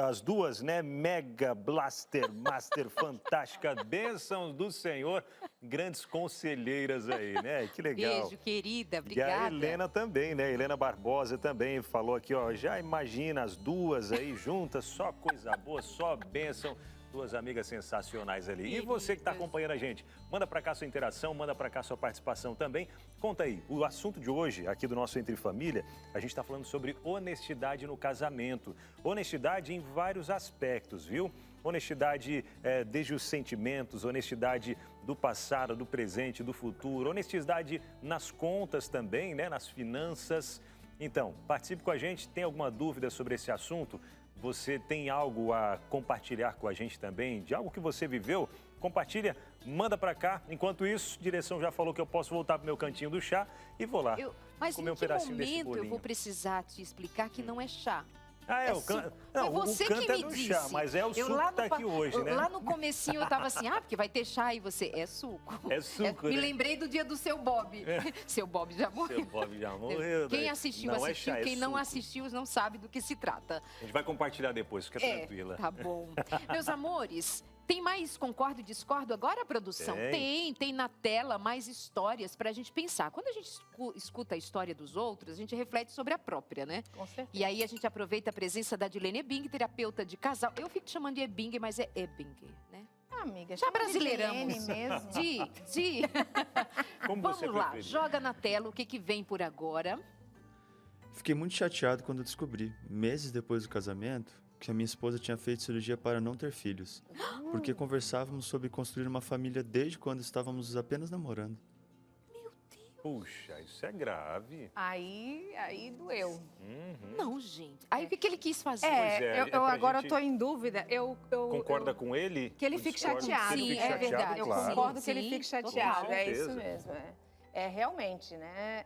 As duas, né? Mega Blaster, Master, fantástica, bênçãos do Senhor, grandes conselheiras aí, né? Que legal. Beijo, querida, obrigada. E a Helena também, né? Helena Barbosa também falou aqui, ó, já imagina as duas aí juntas, só coisa boa, só bênção. Duas amigas sensacionais ali. E você que está acompanhando a gente, manda para cá sua interação, manda para cá sua participação também. Conta aí, o assunto de hoje, aqui do nosso Entre Família, a gente está falando sobre honestidade no casamento. Honestidade em vários aspectos, viu? Honestidade desde os sentimentos, honestidade do passado, do presente, do futuro, honestidade nas contas também, né? Nas finanças. Então, participe com a gente, tem alguma dúvida sobre esse assunto? Você tem algo a compartilhar com a gente também, de algo que você viveu? Compartilha, manda pra cá. Enquanto isso, direção já falou que eu posso voltar pro meu cantinho do chá e vou lá Mas comer em um pedacinho desse momento bolinho. eu vou precisar te explicar que não é chá? Ah, Não, Foi você o canto que é me do disse. chá, mas é o suco lá que tá no pa- aqui hoje, né? Lá no comecinho eu tava assim, porque vai ter chá e você, é suco. É suco, Me né? lembrei do dia do seu Bob. Seu Bob já morreu. Seu Bob já morreu. Quem né? assistiu, Não é assistiu. chá, é Quem não suco. assistiu, não sabe do que se trata. A gente vai compartilhar depois, fica tranquila. Tá bom. Meus amores, tem mais concordo e discordo agora, produção? Tem na tela mais histórias pra gente pensar. Quando a gente escuta a história dos outros, a gente reflete sobre a própria, né? Com certeza. E aí a gente aproveita a presença da Dilene Ebing, terapeuta de casal. Eu fico chamando de Ebing, mas é Ebing, né? Amiga, Já chama de brasileiramos. Dilene mesmo. Di. Como Vamos você lá, preferir. joga na tela o que vem por agora. Fiquei muito chateado quando eu descobri, meses depois do casamento, que a minha esposa tinha feito cirurgia para não ter filhos. Porque conversávamos sobre construir uma família desde quando estávamos apenas namorando. Puxa, isso é grave. Aí doeu. Uhum. Não, gente. Aí o que ele quis fazer? Pois é, eu pra agora gente- estou em dúvida. Concorda com ele? Que ele Eu fique discordo chateado. que ele fique Sim, é chateado, verdade. Eu claro. concordo que ele Sim, fique total. chateado. Com É isso certeza. mesmo. É realmente, né?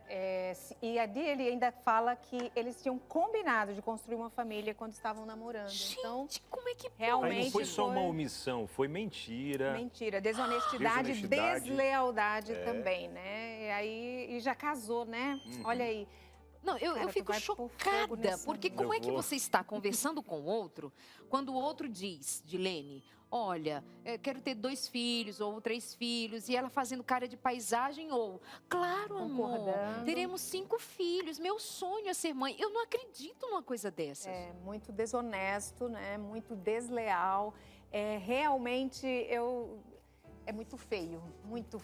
E ali ele ainda fala que eles tinham combinado de construir uma família quando estavam namorando. Então, Gente, como é que realmente Aí não foi só uma foi- omissão, foi mentira. mentira, desonestidade, Desonestidade. deslealdade também, né? E já casou, né? Olha aí. Não, eu Cara, tu fico vai pôr fogo chocada, nesse porque negócio. como é que Eu vou. você está conversando com o outro, quando o outro diz, Dilene, olha, quero ter 2 filhos ou 3 filhos, e ela fazendo cara de paisagem, ou, claro, amor, Concordando. teremos 5 filhos, meu sonho é ser mãe. Eu não acredito numa coisa dessas. É muito desonesto, né? Muito desleal. Realmente é muito feio, muito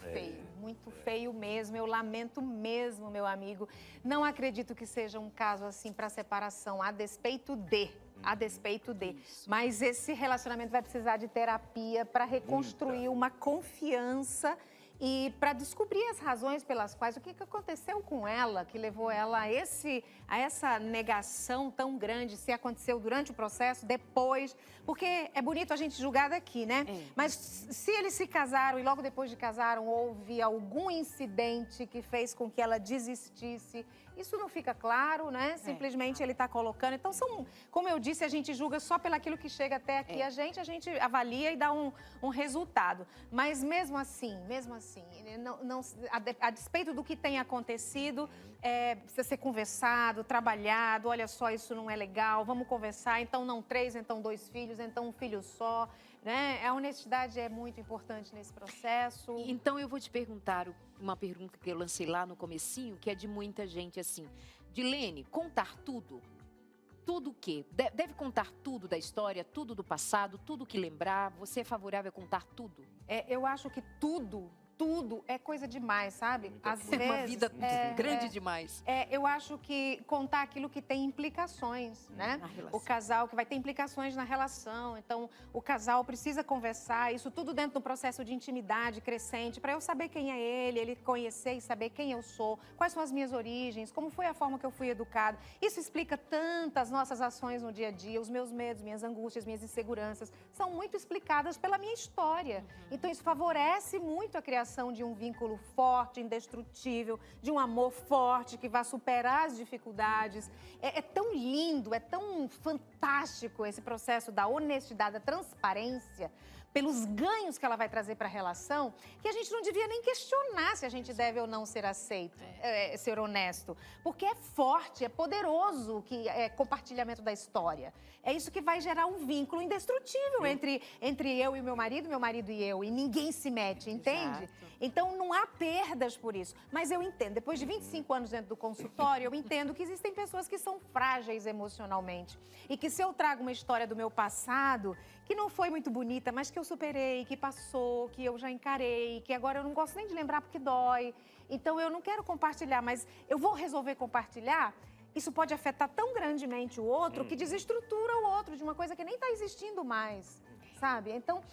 feio mesmo. Eu lamento mesmo, meu amigo. Não acredito que seja um caso assim para separação, a despeito de. Mas esse relacionamento vai precisar de terapia para reconstruir uma confiança e para descobrir as razões pelas quais, o que aconteceu com ela, que levou ela a essa negação tão grande, se aconteceu durante o processo, depois, porque é bonito a gente julgar daqui, né? Mas se eles se casaram e logo depois de casaram houve algum incidente que fez com que ela desistisse, isso não fica claro, né? Simplesmente ele está colocando. Então, como eu disse, a gente julga só pelaquilo que chega até aqui. A gente avalia e dá um resultado. Mas mesmo assim, a despeito do que tem acontecido, precisa ser conversado, trabalhado. Olha só, isso não é legal, vamos conversar. Então, não 3, então 2 filhos, então um filho só. Né? A honestidade é muito importante nesse processo. Então eu vou te perguntar uma pergunta que eu lancei lá no comecinho, que é de muita gente assim. Dilene, contar tudo? Tudo o quê? Deve contar tudo da história, tudo do passado, tudo que lembrar? Você é favorável a contar tudo? Eu acho que tudo é coisa demais, sabe? Às É uma vezes, vida grande demais. eu acho que contar aquilo que tem implicações, né? Na relação. O casal que vai ter implicações na relação. Então, o casal precisa conversar, isso tudo dentro do processo de intimidade crescente, para eu saber quem é ele conhecer e saber quem eu sou, quais são as minhas origens, como foi a forma que eu fui educado. Isso explica tantas nossas ações no dia a dia, os meus medos, minhas angústias, minhas inseguranças, são muito explicadas pela minha história. Então, isso favorece muito a criação de um vínculo forte, indestrutível, de um amor forte que vai superar as dificuldades. É tão lindo, é tão fantástico esse processo da honestidade, da transparência, pelos ganhos que ela vai trazer para a relação, que a gente não devia nem questionar se a gente deve ou não ser aceito, ser honesto. Porque é forte, é poderoso que é compartilhamento da história. É isso que vai gerar um vínculo indestrutível entre eu e meu marido e eu. E ninguém se mete, entende? Exato. Então, não há perdas por isso. Mas eu entendo, depois de 25 anos dentro do consultório, eu entendo que existem pessoas que são frágeis emocionalmente. E que se eu trago uma história do meu passado, que não foi muito bonita, mas que eu superei, que passou, que eu já encarei, que agora eu não gosto nem de lembrar porque dói. Então, eu não quero compartilhar, mas eu vou resolver compartilhar. Isso pode afetar tão grandemente o outro que desestrutura o outro de uma coisa que nem está existindo mais, sabe? Então,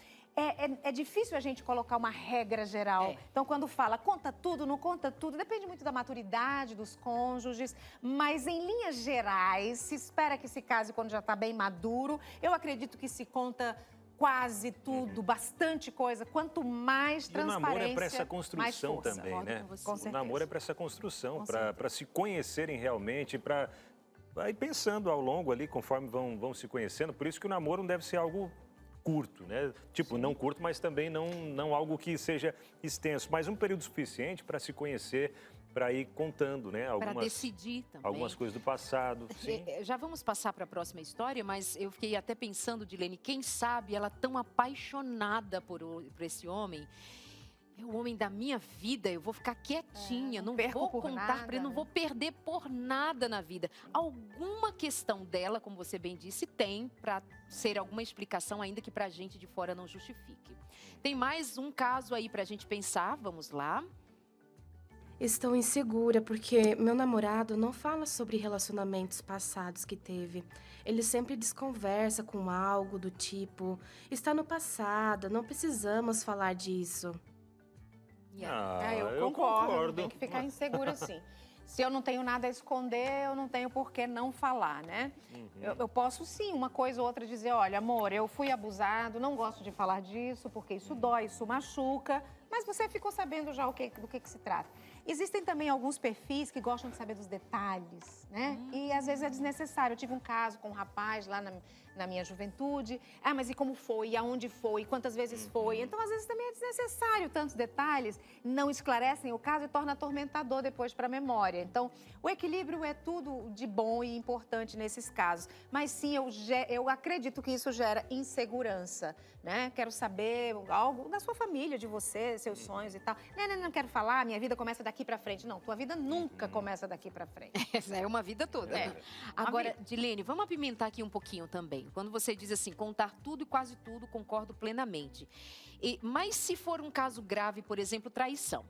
é difícil a gente colocar uma regra geral. Então, quando fala conta tudo, não conta tudo, depende muito da maturidade dos cônjuges, mas em linhas gerais, se espera que se case quando já está bem maduro. Eu acredito que se conta quase tudo, bastante coisa. Quanto mais E o transparência, namoro é para essa mais construção força. também, né? Com O namoro é para essa construção, Com para se conhecerem realmente, para vai pensando ao longo ali, conforme vão se conhecendo. Por isso que o namoro não deve ser algo curto, né? Tipo, não curto, mas também não algo que seja extenso. Mas um período suficiente para se conhecer, para ir contando, né? Para decidir também. Algumas coisas do passado. Sim. Já vamos passar para a próxima história, mas eu fiquei até pensando, Dilene, quem sabe ela tão apaixonada por esse homem. É o homem da minha vida, eu vou ficar quietinha, não vou contar para ele, não vou perder por nada na vida. Alguma questão dela, como você bem disse, tem para ser alguma explicação, ainda que para a gente de fora não justifique. Tem mais um caso aí para a gente pensar, vamos lá. Estou insegura porque meu namorado não fala sobre relacionamentos passados que teve. Ele sempre desconversa com algo do tipo, está no passado, não precisamos falar disso. Eu concordo. Tem que ficar insegura, sim. Se eu não tenho nada a esconder, eu não tenho por que não falar, né? Eu posso, sim, uma coisa ou outra dizer, olha, amor, eu fui abusado, não gosto de falar disso, porque isso dói, isso machuca, mas você ficou sabendo já do que se trata. Existem também alguns perfis que gostam de saber dos detalhes, né? E às vezes é desnecessário. Eu tive um caso com um rapaz lá na minha juventude. Ah, mas e como foi? E aonde foi? E quantas vezes foi? Então, às vezes também é desnecessário tantos detalhes, não esclarecem o caso e torna atormentador depois para a memória. Então, o equilíbrio é tudo de bom e importante nesses casos. Mas sim, eu acredito que isso gera insegurança, né? Quero saber algo da sua família, de você, seus sonhos e tal. Não quero falar, minha vida começa daqui para frente. Não, tua vida nunca começa daqui para frente. Essa é uma vida toda. Agora, Dilene, vamos apimentar aqui um pouquinho também. Quando você diz assim, contar tudo e quase tudo, concordo plenamente. Mas se for um caso grave, por exemplo, traição.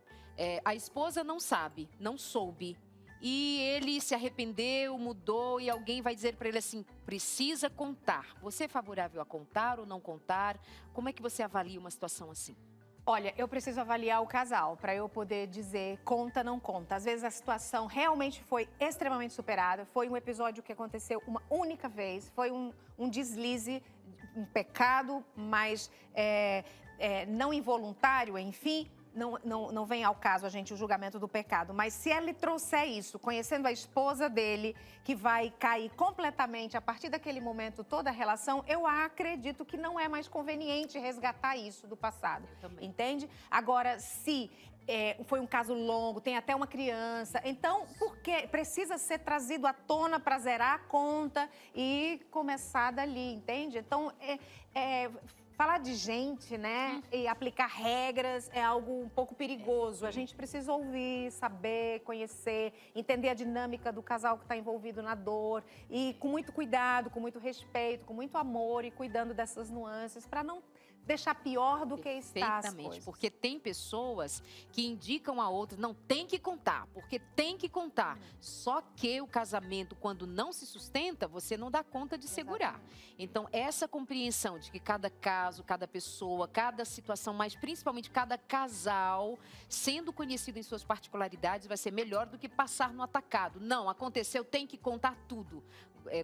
A esposa não sabe, não soube. E ele se arrependeu, mudou e alguém vai dizer para ele assim, precisa contar. Você é favorável a contar ou não contar? Como é que você avalia uma situação assim? Olha, eu preciso avaliar o casal para eu poder dizer conta, não conta. Às vezes a situação realmente foi extremamente superada, foi um episódio que aconteceu uma única vez, foi um deslize, um pecado, mas não involuntário, enfim. Não vem ao caso o julgamento do pecado, mas se ele trouxer isso, conhecendo a esposa dele, que vai cair completamente a partir daquele momento toda a relação, eu acredito que não é mais conveniente resgatar isso do passado, entende? Agora, se foi um caso longo, tem até uma criança, então porque precisa ser trazido à tona para zerar a conta e começar dali, entende? Então, falar de gente, né, e aplicar regras é algo um pouco perigoso. A gente precisa ouvir, saber, conhecer, entender a dinâmica do casal que está envolvido na dor e com muito cuidado, com muito respeito, com muito amor e cuidando dessas nuances para não deixar pior do que está as coisas. Porque tem pessoas que indicam a outras, não, tem que contar, porque tem que contar. Só que o casamento, quando não se sustenta, você não dá conta de segurar. Então, essa compreensão de que cada caso, cada pessoa, cada situação, mas principalmente cada casal, sendo conhecido em suas particularidades, vai ser melhor do que passar no atacado. Não, aconteceu, tem que contar tudo.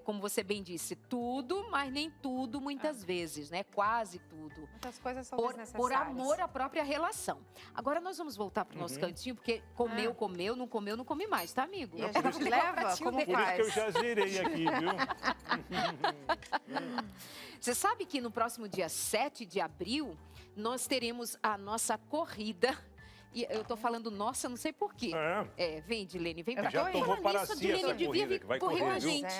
Como você bem disse, tudo, mas nem tudo muitas vezes, né? Quase tudo. Muitas coisas são desnecessárias. Por amor à própria relação. Agora nós vamos voltar para o nosso cantinho, porque comeu, não comeu, não come mais, tá, amigo? E a gente leva? Como Por isso que eu já zerei aqui, viu? Você sabe que no próximo dia 7 de abril, nós teremos a nossa corrida. E eu tô falando nossa, não sei porquê. Vem, Dilene, vem pra cá. Já tomou para si essa corrida que vai correr com a gente.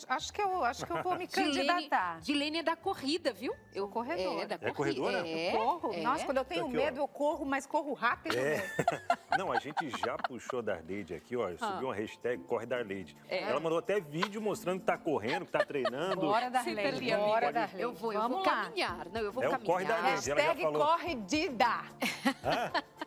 Acho que eu vou me candidatar. Dilene é da corrida, viu? Eu corredora. É corredora? Eu corro. Nossa, quando eu tenho medo, eu corro, mas corro rápido. Não, a gente já puxou da Arleide aqui, ó. Subiu uma hashtag Corre da Arleide. Ela mandou até vídeo mostrando que tá correndo, que tá treinando. Bora da Arleide, bora da Arleide. Eu vou caminhar. Não, eu vou caminhar. O Corre da Arleide, ela já falou. Corre Dida.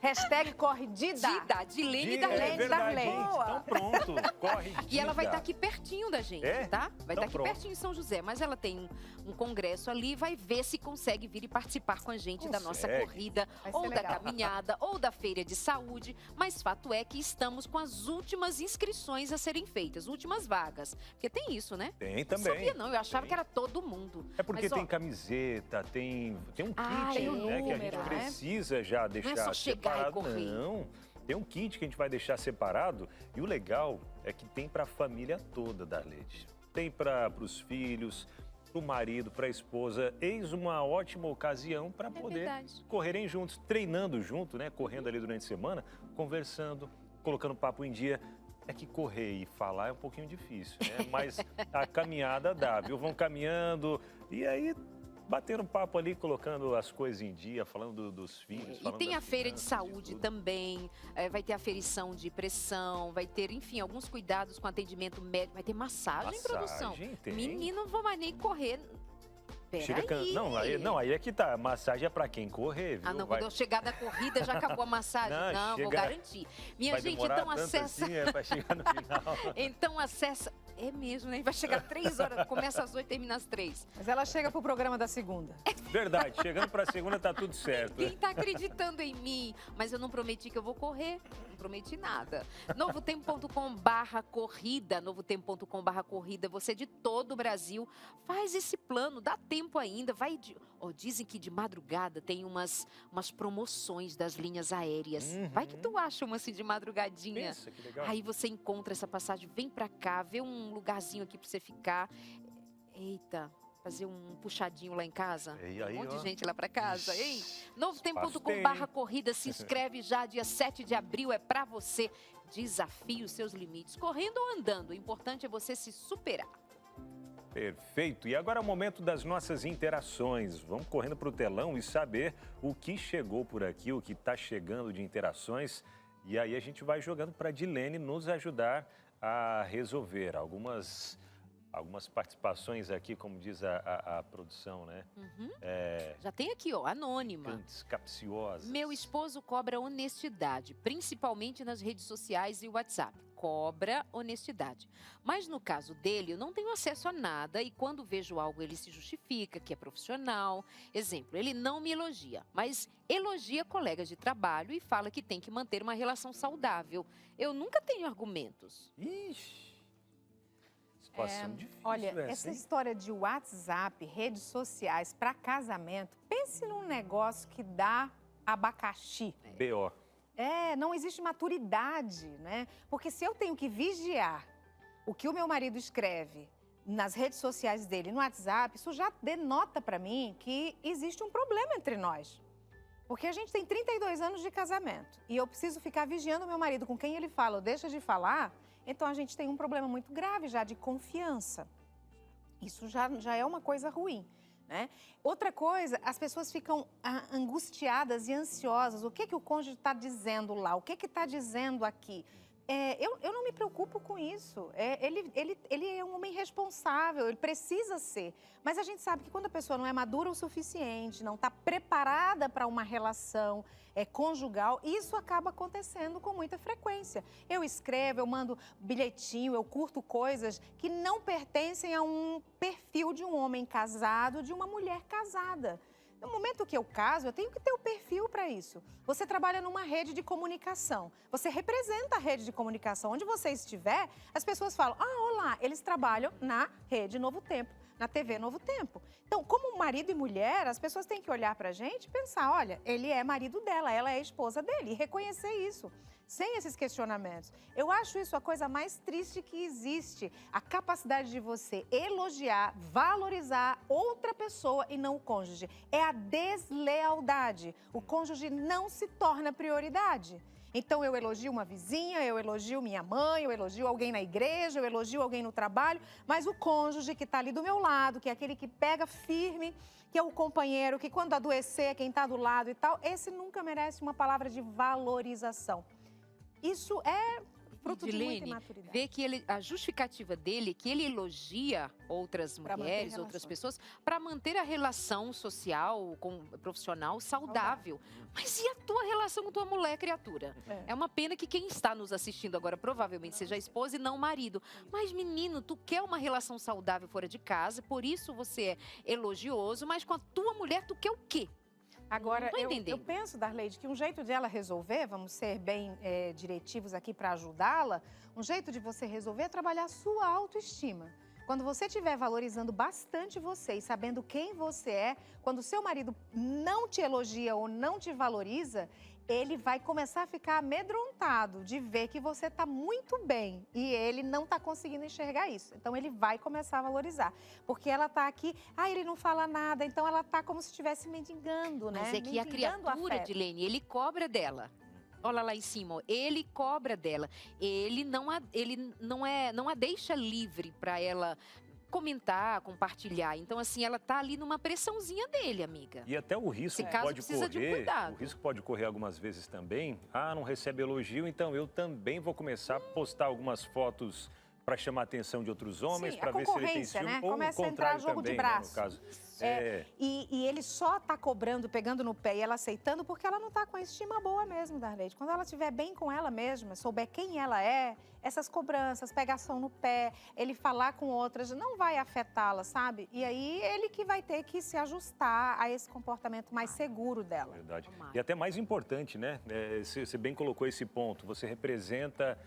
Hashtag corre Dida. Dilene da Arleide. Então pronto, corre Dida. E ela vai estar aqui pertinho da gente, tá? Vai estar aqui pronto. pertinho em São José, mas ela tem um congresso ali e vai ver se consegue vir e participar com a gente da nossa corrida, ou da caminhada, ou da feira de saúde. Mas fato é que estamos com as últimas inscrições a serem feitas, últimas vagas. Porque tem isso, né? Tem também. Não sabia não, eu achava que era todo mundo. É porque mas, tem camiseta, tem um kit, tem um né, que a número, gente precisa já deixar não é só chegar separado. e correr. Não, Tem um kit que a gente vai deixar separado e o legal é que tem para a família toda, Darlete. Tem para os filhos, para o marido, para a esposa. Eis uma ótima ocasião para poder correrem juntos, treinando junto, né? Correndo ali durante a semana, conversando, colocando papo em dia. É que correr e falar é um pouquinho difícil, né? Mas a caminhada dá, viu? Vão caminhando e aí batendo papo ali, colocando as coisas em dia, falando dos filhos. E tem a feira de crianças, saúde também, vai ter aferição de pressão, vai ter, enfim, alguns cuidados com atendimento médico, vai ter massagem, produção. Tem. Menino, não vou mais nem correr. Peraí. Não, aí é que tá. A massagem é pra quem correr, viu? Ah, não, quando eu chegar da corrida já acabou a massagem. Não, vou garantir. Minha gente, então acessa. Assim, vai chegar no final. Então acessa. É mesmo, né? Vai chegar 3 horas, começa às 8 e termina às 3. Mas ela chega pro programa da segunda. Verdade, chegando pra segunda tá tudo certo. Quem tá acreditando em mim? Mas eu não prometi que eu vou correr. Não prometi nada. Novotempo.com/corrida. Novotempo.com/corrida. Você de todo o Brasil faz esse plano. Dá tempo ainda. Vai de... dizem que de madrugada tem umas promoções das linhas aéreas. Vai que tu acha uma assim de madrugadinha. Pensa, que legal. Aí você encontra essa passagem, vem pra cá, vê um lugarzinho aqui pra você ficar. Eita, fazer um puxadinho lá em casa. E aí, um monte ó. de gente lá pra casa, hein? Novotempo.com/corrida, se inscreve já, dia 7 de abril é pra você. Desafie os seus limites, correndo ou andando. O importante é você se superar. Perfeito. E agora é o momento das nossas interações. Vamos correndo para o telão e saber o que chegou por aqui, o que está chegando de interações. E aí a gente vai jogando para a Dilene nos ajudar a resolver algumas participações aqui, como diz a produção, né? Já tem aqui, ó, anônima. Grandes, capciosas. Meu esposo cobra honestidade, principalmente nas redes sociais e WhatsApp. Cobra honestidade. Mas no caso dele, eu não tenho acesso a nada e quando vejo algo, ele se justifica que é profissional. Exemplo, ele não me elogia, mas elogia colegas de trabalho e fala que tem que manter uma relação saudável. Eu nunca tenho argumentos. Ixi. Situação difícil. Olha, essa história de WhatsApp, redes sociais para casamento, pense num negócio que dá abacaxi. B.O. Não existe maturidade, né? Porque se eu tenho que vigiar o que o meu marido escreve nas redes sociais dele, no WhatsApp, isso já denota para mim que existe um problema entre nós. Porque a gente tem 32 anos de casamento e eu preciso ficar vigiando o meu marido com quem ele fala ou deixa de falar, então a gente tem um problema muito grave já de confiança. Isso já é uma coisa ruim, né? Outra coisa, as pessoas ficam angustiadas e ansiosas. O que o cônjuge está dizendo lá? O que está dizendo aqui? Eu não me preocupo com isso. Ele é um homem responsável, ele precisa ser. Mas a gente sabe que quando a pessoa não é madura o suficiente, não está preparada para uma relação conjugal, isso acaba acontecendo com muita frequência. Eu escrevo, eu mando bilhetinho, eu curto coisas que não pertencem a um perfil de um homem casado, de uma mulher casada. No momento que eu caso, eu tenho que ter o perfil para isso. Você trabalha numa rede de comunicação. Você representa a rede de comunicação. Onde você estiver, as pessoas falam, olá, eles trabalham na rede Novo Tempo, na TV Novo Tempo. Então, como marido e mulher, as pessoas têm que olhar para a gente e pensar, olha, ele é marido dela, ela é esposa dele, e reconhecer isso. Sem esses questionamentos. Eu acho isso a coisa mais triste que existe. A capacidade de você elogiar, valorizar outra pessoa e não o cônjuge. É a deslealdade. O cônjuge não se torna prioridade. Então eu elogio uma vizinha, eu elogio minha mãe, eu elogio alguém na igreja, eu elogio alguém no trabalho, mas o cônjuge que está ali do meu lado, que é aquele que pega firme, que é o companheiro, que quando adoecer é quem está do lado e tal, esse nunca merece uma palavra de valorização. Isso é fruto de muita imaturidade. Vê que a justificativa dele é que ele elogia outras mulheres, outras pessoas, para manter a relação social, profissional saudável. Mas e a tua relação com tua mulher, criatura? É uma pena que quem está nos assistindo agora provavelmente seja a esposa e não o marido. Mas, menino, tu quer uma relação saudável fora de casa, por isso você é elogioso, mas com a tua mulher tu quer o quê? Agora, eu penso, Darleide, que um jeito de ela resolver, vamos ser bem diretivos aqui para ajudá-la, um jeito de você resolver é trabalhar a sua autoestima. Quando você estiver valorizando bastante você e sabendo quem você é, quando o seu marido não te elogia ou não te valoriza, ele vai começar a ficar amedrontado de ver que você está muito bem e ele não está conseguindo enxergar isso. Então, ele vai começar a valorizar. Porque ela está aqui, ele não fala nada, então ela está como se estivesse mendigando, né? Mas é que a Mendigando criatura, afeto. Dilene, ele cobra dela. Olha lá em cima, ó, ele cobra dela. Ele não a deixa livre para ela comentar, compartilhar. Então, assim, ela tá ali numa pressãozinha dele, amiga. E até o risco Esse caso pode precisa de um correr, cuidado. o risco pode correr algumas vezes também. Não recebe elogio, então eu também vou começar a postar algumas fotos para chamar a atenção de outros homens, Sim, para a ver se ele tem concorrência, ciúme. né? Ou Começa o a entrar contrário jogo de também, braço. né, no caso. E ele só tá cobrando, pegando no pé e ela aceitando porque ela não tá com a estima boa mesmo, Darleide. Quando ela estiver bem com ela mesma, souber quem ela é, essas cobranças, pegação no pé, ele falar com outras, não vai afetá-la, sabe? E aí ele que vai ter que se ajustar a esse comportamento mais seguro dela. Verdade. E até mais importante, né? Você bem colocou esse ponto. Você representa,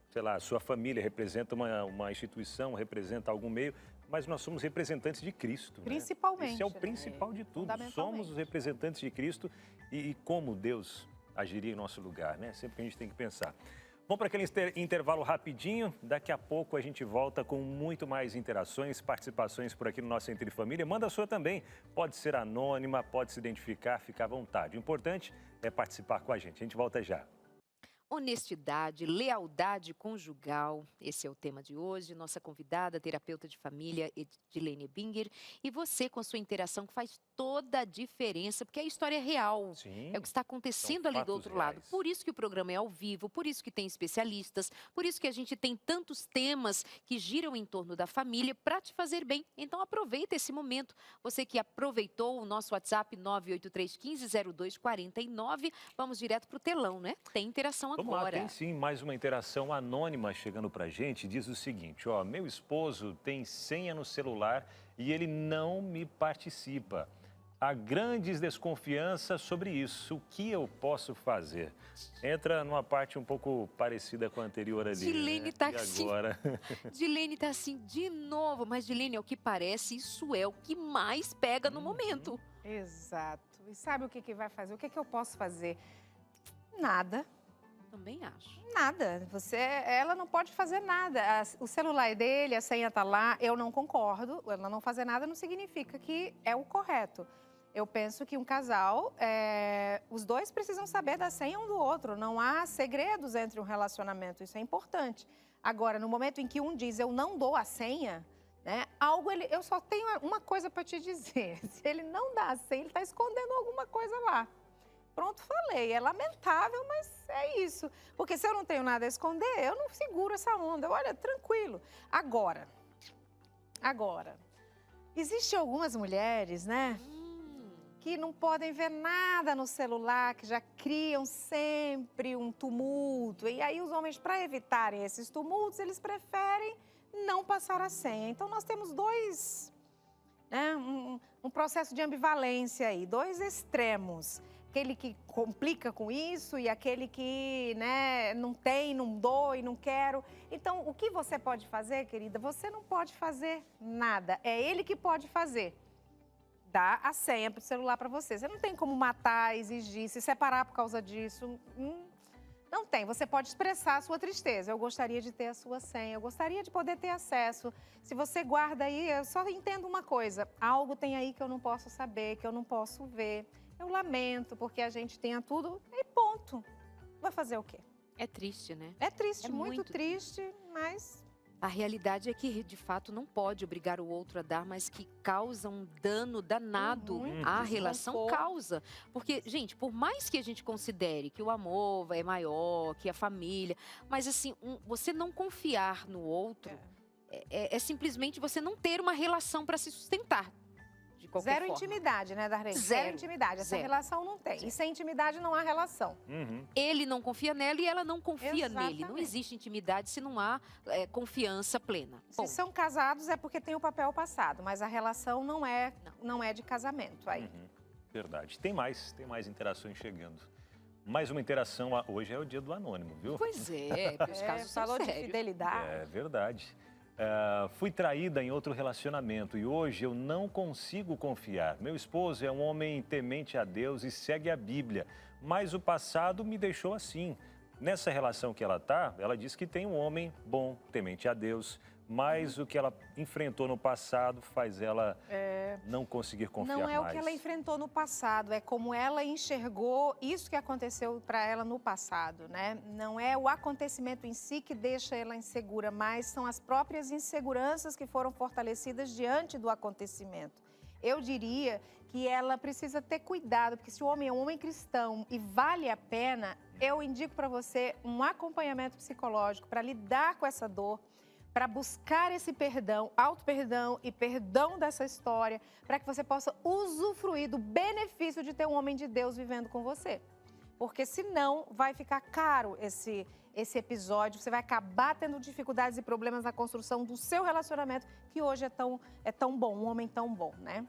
sei lá, sua família representa uma instituição, representa algum meio, mas nós somos representantes de Cristo. Principalmente. Esse é o né? principal de tudo. Fundamentalmente. Somos os representantes de Cristo e como Deus agiria em nosso lugar, né? Sempre que a gente tem que pensar. Vamos para aquele intervalo rapidinho. Daqui a pouco a gente volta com muito mais interações, participações por aqui no nosso Entre Família. Manda a sua também. Pode ser anônima, pode se identificar, fica à vontade. O importante é participar com a gente. A gente volta já. Honestidade, lealdade conjugal, esse é o tema de hoje. Nossa convidada, terapeuta de família, Edilene Binger. E você com a sua interação que faz toda a diferença, porque a história é real. Sim, É o que está acontecendo ali do fatos outro lado. reais. Por isso que o programa é ao vivo, por isso que tem especialistas, por isso que a gente tem tantos temas que giram em torno da família para te fazer bem. Então aproveita esse momento. Você que aproveitou o nosso WhatsApp 983150249, vamos direto para o telão, né? Tem interação agora. Vamos lá, tem sim mais uma interação anônima chegando pra gente. Diz o seguinte, meu esposo tem senha no celular e ele não me participa. Há grandes desconfianças sobre isso. O que eu posso fazer? Entra numa parte um pouco parecida com a anterior ali. Dilene né? tá E assim. agora? Dilene tá assim de novo, mas Dilene, ao que parece, isso é o que mais pega no momento. Exato. E sabe o que vai fazer? O que eu posso fazer? Nada. Também acho. Nada. Ela não pode fazer nada. O celular é dele, a senha tá lá. Eu não concordo. Ela não fazer nada não significa que é o correto. Eu penso que um casal, os dois precisam saber da senha um do outro. Não há segredos entre um relacionamento. Isso é importante. Agora, no momento em que um diz eu não dou a senha, né? Eu só tenho uma coisa para te dizer. Se ele não dá a senha, ele está escondendo alguma coisa lá. Pronto, falei. É lamentável, mas é isso. Porque se eu não tenho nada a esconder, eu não seguro essa onda. Olha, tranquilo. Agora, existem algumas mulheres, né? Que não podem ver nada no celular, que já criam sempre um tumulto. E aí os homens, para evitarem esses tumultos, eles preferem não passar a senha. Então nós temos dois, né? Um processo de ambivalência aí, dois extremos. Aquele que complica com isso e aquele que, né, não tem, não dou e não quero. Então, o que você pode fazer, querida? Você não pode fazer nada. É ele que pode fazer. Dá a senha para o celular para você. Você não tem como matar, exigir, se separar por causa disso. Não tem. Você pode expressar a sua tristeza. Eu gostaria de ter a sua senha, eu gostaria de poder ter acesso. Se você guarda aí, eu só entendo uma coisa. Algo tem aí que eu não posso saber, que eu não posso ver. Eu lamento, porque a gente tenha tudo e ponto. Vai fazer o quê? É triste, né? É triste, É muito muito triste, mas... A realidade é que, de fato, não pode obrigar o outro a dar, mas que causa um dano danado Muito à relação, desconforto. causa. Porque, gente, por mais que a gente considere que o amor é maior, que a família, mas assim, você não confiar no outro é simplesmente você não ter uma relação para se sustentar. De qualquer Zero forma. intimidade, né, Darlene? Zero. Intimidade. Essa Zero. relação não tem. E sem intimidade não há relação. Ele não confia nela e ela não confia nele. Não Exatamente. existe intimidade se não há confiança plena. Se são casados é porque tem o papel passado, mas a relação não é de casamento aí. Verdade. Tem mais interações chegando. Mais uma interação, hoje é o dia do anônimo, viu? Pois é, porque os casos são falou de sérios. fidelidade. É verdade. Fui traída em outro relacionamento e hoje eu não consigo confiar. Meu esposo é um homem temente a Deus e segue a Bíblia, mas o passado me deixou assim. Nessa relação que ela está, ela diz que tem um homem bom, temente a Deus, mas o que ela enfrentou no passado faz ela não conseguir confiar mais. Não é o que ela enfrentou no passado, é como ela enxergou isso que aconteceu para ela no passado, né? Não é o acontecimento em si que deixa ela insegura, mas são as próprias inseguranças que foram fortalecidas diante do acontecimento. Eu diria que ela precisa ter cuidado, porque se o homem é um homem cristão e vale a pena, eu indico para você um acompanhamento psicológico para lidar com essa dor, para buscar esse perdão, auto-perdão e perdão dessa história, para que você possa usufruir do benefício de ter um homem de Deus vivendo com você. Porque senão vai ficar caro esse episódio, você vai acabar tendo dificuldades e problemas na construção do seu relacionamento, que hoje é tão bom, um homem tão bom, né?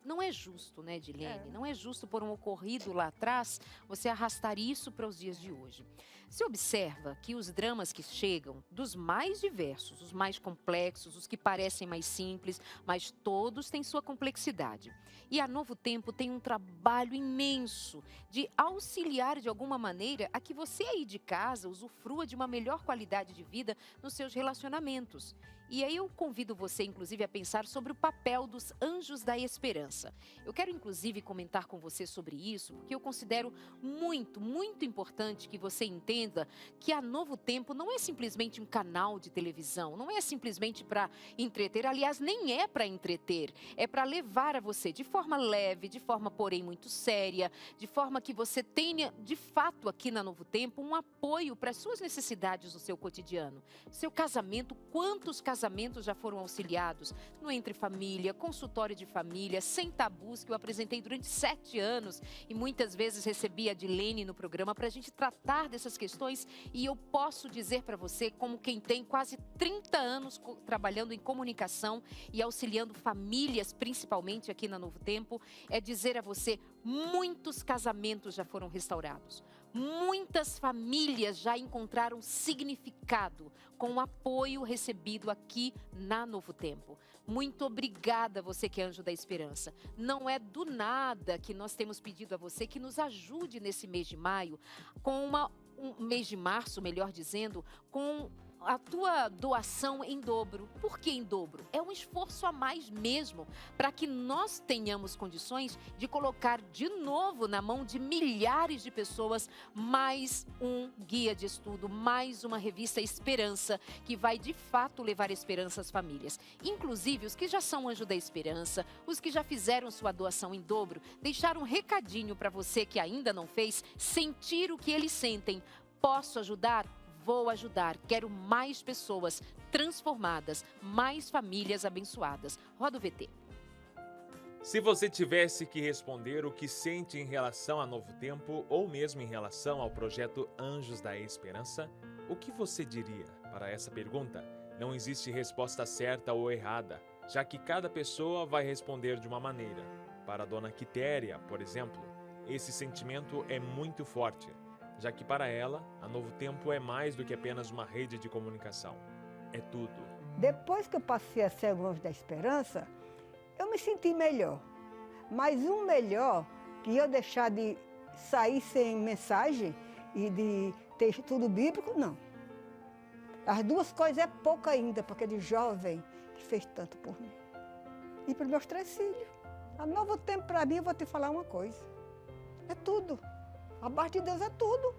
Não é justo, né, Edilene? Não é justo por um ocorrido lá atrás você arrastar isso para os dias de hoje. Se observa que os dramas que chegam, dos mais diversos, os mais complexos, os que parecem mais simples, mas todos têm sua complexidade. E a Novo Tempo tem um trabalho imenso de auxiliar de alguma maneira a que você aí de casa usufrua de uma melhor qualidade de vida nos seus relacionamentos. E aí eu convido você, inclusive, a pensar sobre o papel dos anjos da esperança. Eu quero, inclusive, comentar com você sobre isso, porque eu considero muito, muito importante que você entenda que a Novo Tempo não é simplesmente um canal de televisão, não é simplesmente para entreter, aliás, nem é para entreter, é para levar a você de forma leve, de forma, porém, muito séria, de forma que você tenha, de fato, aqui na Novo Tempo, um apoio para as suas necessidades no seu cotidiano. Seu casamento, quantos casamentos já foram auxiliados no Entre Família, consultório de família, sem tabus, que eu apresentei durante 7 anos e muitas vezes recebi a Edilene no programa para a gente tratar dessas questões, e eu posso dizer para você, como quem tem quase 30 anos trabalhando em comunicação e auxiliando famílias, principalmente aqui na Novo Tempo, é dizer a você, muitos casamentos já foram restaurados. Muitas famílias já encontraram significado com o apoio recebido aqui na Novo Tempo. Muito obrigada, você que é anjo da esperança. Não é do nada que nós temos pedido a você que nos ajude nesse mês de maio, com um mês de março, melhor dizendo, com a tua doação em dobro. Por que em dobro? É um esforço a mais mesmo, para que nós tenhamos condições de colocar de novo na mão de milhares de pessoas mais um guia de estudo, mais uma revista Esperança, que vai de fato levar esperança às famílias. Inclusive, os que já são anjo da esperança, os que já fizeram sua doação em dobro, deixaram um recadinho para você que ainda não fez, sentir o que eles sentem. Posso ajudar? Vou ajudar. Quero mais pessoas transformadas, mais famílias abençoadas. Roda o VT. Se você tivesse que responder o que sente em relação a Novo Tempo ou mesmo em relação ao projeto Anjos da Esperança, o que você diria? Para essa pergunta, não existe resposta certa ou errada, já que cada pessoa vai responder de uma maneira. Para a dona Quitéria, por exemplo, esse sentimento é muito forte, já que para ela, a Novo Tempo é mais do que apenas uma rede de comunicação. É tudo. Depois que eu passei a ser o Anjo da Esperança, eu me senti melhor. Mas um melhor que eu deixar de sair sem mensagem e de ter estudo bíblico, não. As duas coisas é pouco ainda para aquele jovem que fez tanto por mim. E para os meus 3 filhos. A Novo Tempo, para mim, eu vou te falar uma coisa. É tudo. Abaixo de Deus é tudo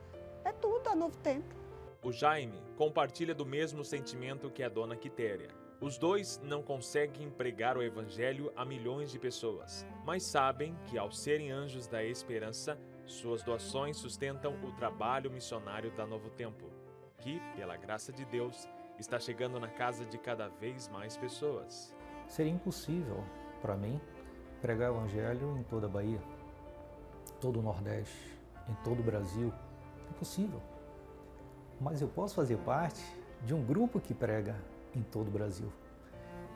a Novo Tempo. O Jaime compartilha do mesmo sentimento que a dona Quitéria. Os dois não conseguem pregar o evangelho a milhões de pessoas, mas sabem que ao serem anjos da esperança, suas doações sustentam o trabalho missionário da Novo Tempo, que, pela graça de Deus, está chegando na casa de cada vez mais pessoas. Seria impossível, para mim, pregar o evangelho em toda a Bahia, todo o Nordeste, em todo o Brasil. Impossível. Mas eu posso fazer parte de um grupo que prega em todo o Brasil.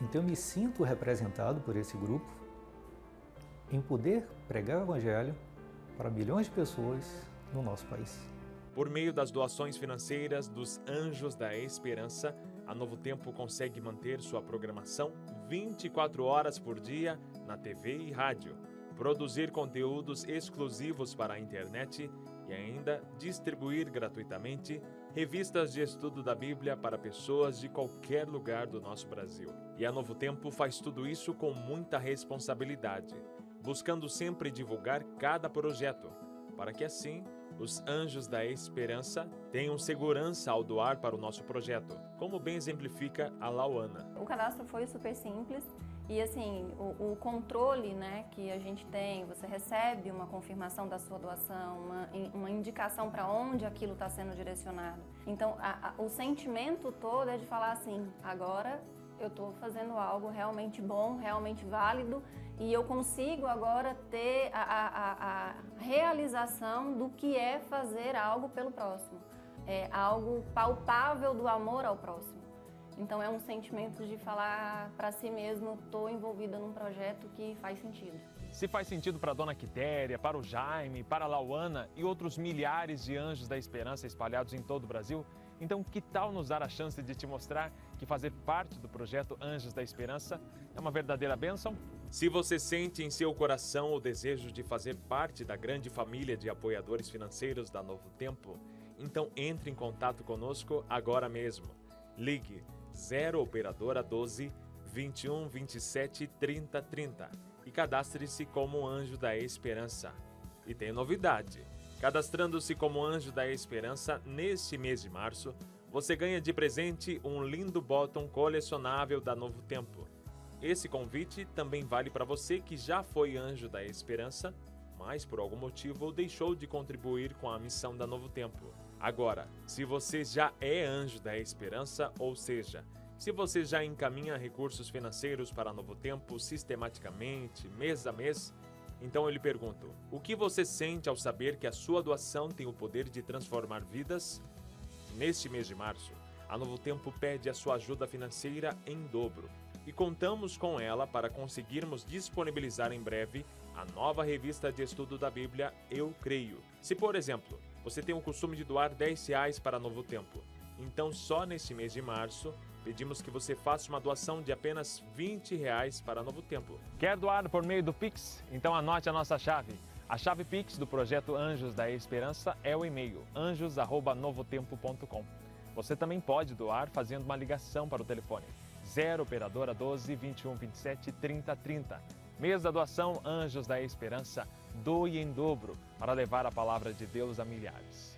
Então eu me sinto representado por esse grupo em poder pregar o evangelho para milhões de pessoas no nosso país. Por meio das doações financeiras dos Anjos da Esperança, a Novo Tempo consegue manter sua programação 24 horas por dia na TV e rádio, produzir conteúdos exclusivos para a internet e ainda distribuir gratuitamente revistas de estudo da Bíblia para pessoas de qualquer lugar do nosso Brasil. E a Novo Tempo faz tudo isso com muita responsabilidade, buscando sempre divulgar cada projeto, para que assim os Anjos da Esperança tenham segurança ao doar para o nosso projeto, como bem exemplifica a Lauana. O cadastro foi super simples e assim, o controle, né, que a gente tem, você recebe uma confirmação da sua doação, uma indicação para onde aquilo está sendo direcionado. Então, o sentimento todo é de falar assim, agora eu estou fazendo algo realmente bom, realmente válido, e eu consigo agora ter a realização do que é fazer algo pelo próximo. É algo palpável do amor ao próximo. Então é um sentimento de falar para si mesmo, estou envolvida num projeto que faz sentido. Se faz sentido para a Dona Quitéria, para o Jaime, para a Lauana e outros milhares de Anjos da Esperança espalhados em todo o Brasil, então que tal nos dar a chance de te mostrar que fazer parte do projeto Anjos da Esperança é uma verdadeira bênção? Se você sente em seu coração o desejo de fazer parte da grande família de apoiadores financeiros da Novo Tempo, então entre em contato conosco agora mesmo. Ligue 0 Operadora 12 21 27 30 30 e cadastre-se como Anjo da Esperança. E tem novidade. Cadastrando-se como Anjo da Esperança neste mês de março, você ganha de presente um lindo bottom colecionável da Novo Tempo. Esse convite também vale para você que já foi Anjo da Esperança, mas por algum motivo deixou de contribuir com a missão da Novo Tempo. Agora, se você já é Anjo da Esperança, ou seja, se você já encaminha recursos financeiros para Novo Tempo sistematicamente, mês a mês, então eu lhe pergunto, o que você sente ao saber que a sua doação tem o poder de transformar vidas? Neste mês de março, a Novo Tempo pede a sua ajuda financeira em dobro e contamos com ela para conseguirmos disponibilizar em breve a nova revista de estudo da Bíblia Eu Creio. Se, por exemplo, você tem o costume de doar R$10 para Novo Tempo, então só neste mês de março pedimos que você faça uma doação de apenas R$20 para Novo Tempo. Quer doar por meio do Pix? Então anote a nossa chave. A chave Pix do projeto Anjos da Esperança é o e-mail anjos@novotempo.com. Você também pode doar fazendo uma ligação para o telefone 0 Operadora 12 21 27 30 30. Mês da doação Anjos da Esperança, doe em dobro para levar a palavra de Deus a milhares.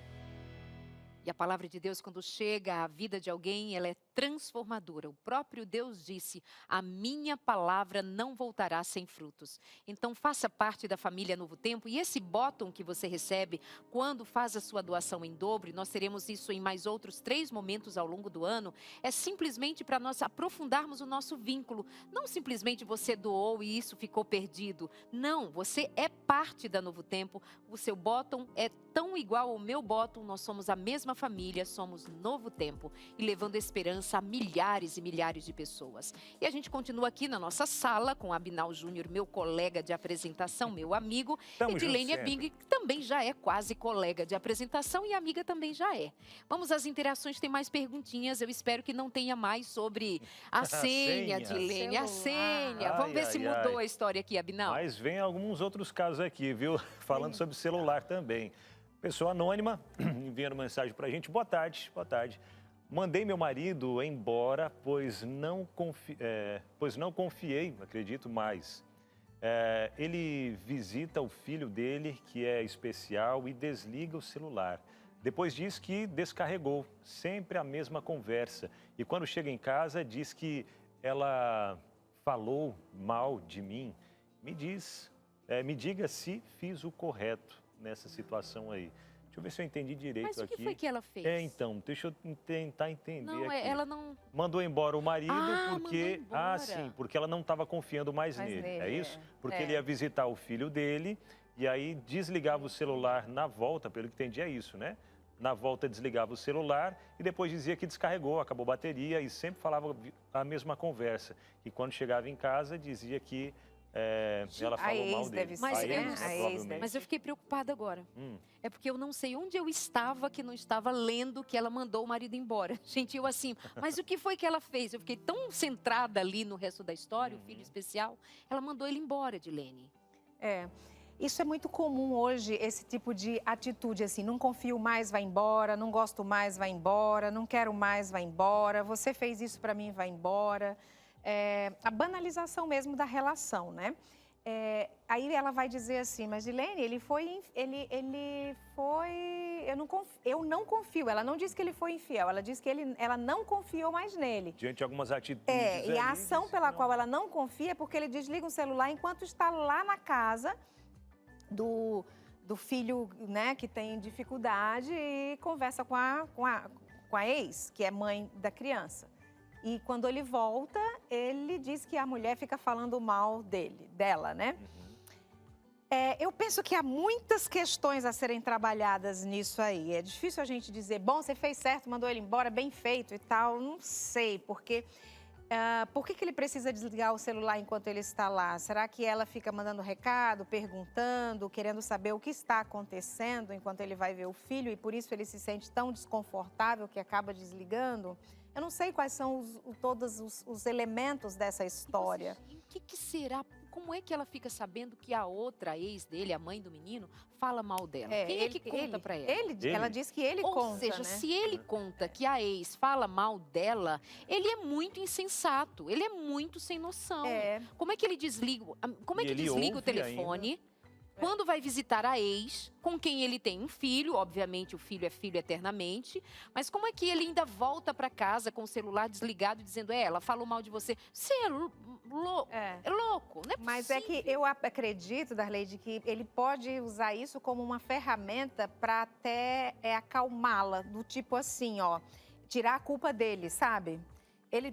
E a palavra de Deus, quando chega à vida de alguém, ela é transformadora. O próprio Deus disse, a minha palavra não voltará sem frutos. Então faça parte da família Novo Tempo e esse bottom que você recebe quando faz a sua doação em dobro, e nós teremos isso em mais outros 3 momentos ao longo do ano, é simplesmente para nós aprofundarmos o nosso vínculo. Não simplesmente você doou e isso ficou perdido. Não, você é parte da Novo Tempo, o seu bottom é tão igual ao meu bottom, nós somos a mesma família, somos Novo Tempo e levando esperança a milhares e milhares de pessoas. E a gente continua aqui na nossa sala com Abinal Júnior, meu colega de apresentação, meu amigo, e Dilene Bing, que também já é quase colega de apresentação e amiga também já é. Vamos às interações, tem mais perguntinhas, eu espero que não tenha mais sobre a senha, Dilene, a senha. Vamos ver se mudou a história aqui, Abinal. Mas vem alguns outros casos aqui, viu? Falando sobre celular também. Pessoa anônima enviando mensagem pra gente. Boa tarde, boa tarde. Mandei meu marido embora, pois não confiei, acredito mais. Ele visita o filho dele, que é especial, e desliga o celular. Depois diz que descarregou, sempre a mesma conversa. E quando chega em casa, diz que ela falou mal de mim. Me diga se fiz o correto nessa situação aí. Deixa eu ver se eu entendi direito aqui. Mas o que foi que ela fez? Então, deixa eu tentar entender não, aqui. Ela não... Mandou embora o marido porque... mandou embora. Sim, porque ela não estava confiando mais nele. É isso? Porque ele ia visitar o filho dele e aí desligava o celular na volta, pelo que entendi é isso, né? Na volta desligava o celular e depois dizia que descarregou, acabou a bateria e sempre falava a mesma conversa. E quando chegava em casa dizia que ela falou mal dele. Deve ser, Mas A eu ex, não né, sei. provavelmente. Mas eu fiquei preocupada agora. Hum. É porque eu não sei onde eu estava que não estava lendo que ela mandou o marido embora. Gente, eu assim, mas o que foi que ela fez? Eu fiquei tão centrada ali no resto da história, o filho especial. Ela mandou ele embora, Edilene. Isso é muito comum hoje, esse tipo de atitude, assim, não confio mais, vai embora, não gosto mais, vai embora, não quero mais, vai embora, você fez isso para mim, vai embora. A banalização mesmo da relação, né? Aí ela vai dizer assim, mas Dilene, ele foi, eu não confio. Ela não disse que ele foi infiel, ela disse que ela não confiou mais nele. Diante de algumas atitudes. E a ação pela qual ela não confia é porque ele desliga o celular enquanto está lá na casa do filho, né, que tem dificuldade e conversa com a ex, que é mãe da criança. E quando ele volta, ele diz que a mulher fica falando mal dela, né? Eu penso que há muitas questões a serem trabalhadas nisso aí. É difícil a gente dizer, bom, você fez certo, mandou ele embora, bem feito e tal. Não sei, porque... por que ele precisa desligar o celular enquanto ele está lá? Será que ela fica mandando recado, perguntando, querendo saber o que está acontecendo enquanto ele vai ver o filho e por isso ele se sente tão desconfortável que acaba desligando? Eu não sei quais são todos os elementos dessa história. O que será? Como é que ela fica sabendo que a outra ex dele, a mãe do menino, fala mal dela? Quem é que conta pra ela? Ela diz que ele Ou conta, Ou seja, né? se ele conta que a ex fala mal dela, ele é muito insensato, ele é muito sem noção. Como é que ele desliga, como é que desliga o telefone? Quando vai visitar a ex, com quem ele tem um filho, obviamente o filho é filho eternamente, mas como é que ele ainda volta para casa com o celular desligado dizendo, ela falou mal de você? Você é louco, não é possível. Mas é que eu acredito, Darleide, que ele pode usar isso como uma ferramenta para até acalmá-la, do tipo assim, ó, tirar a culpa dele, sabe?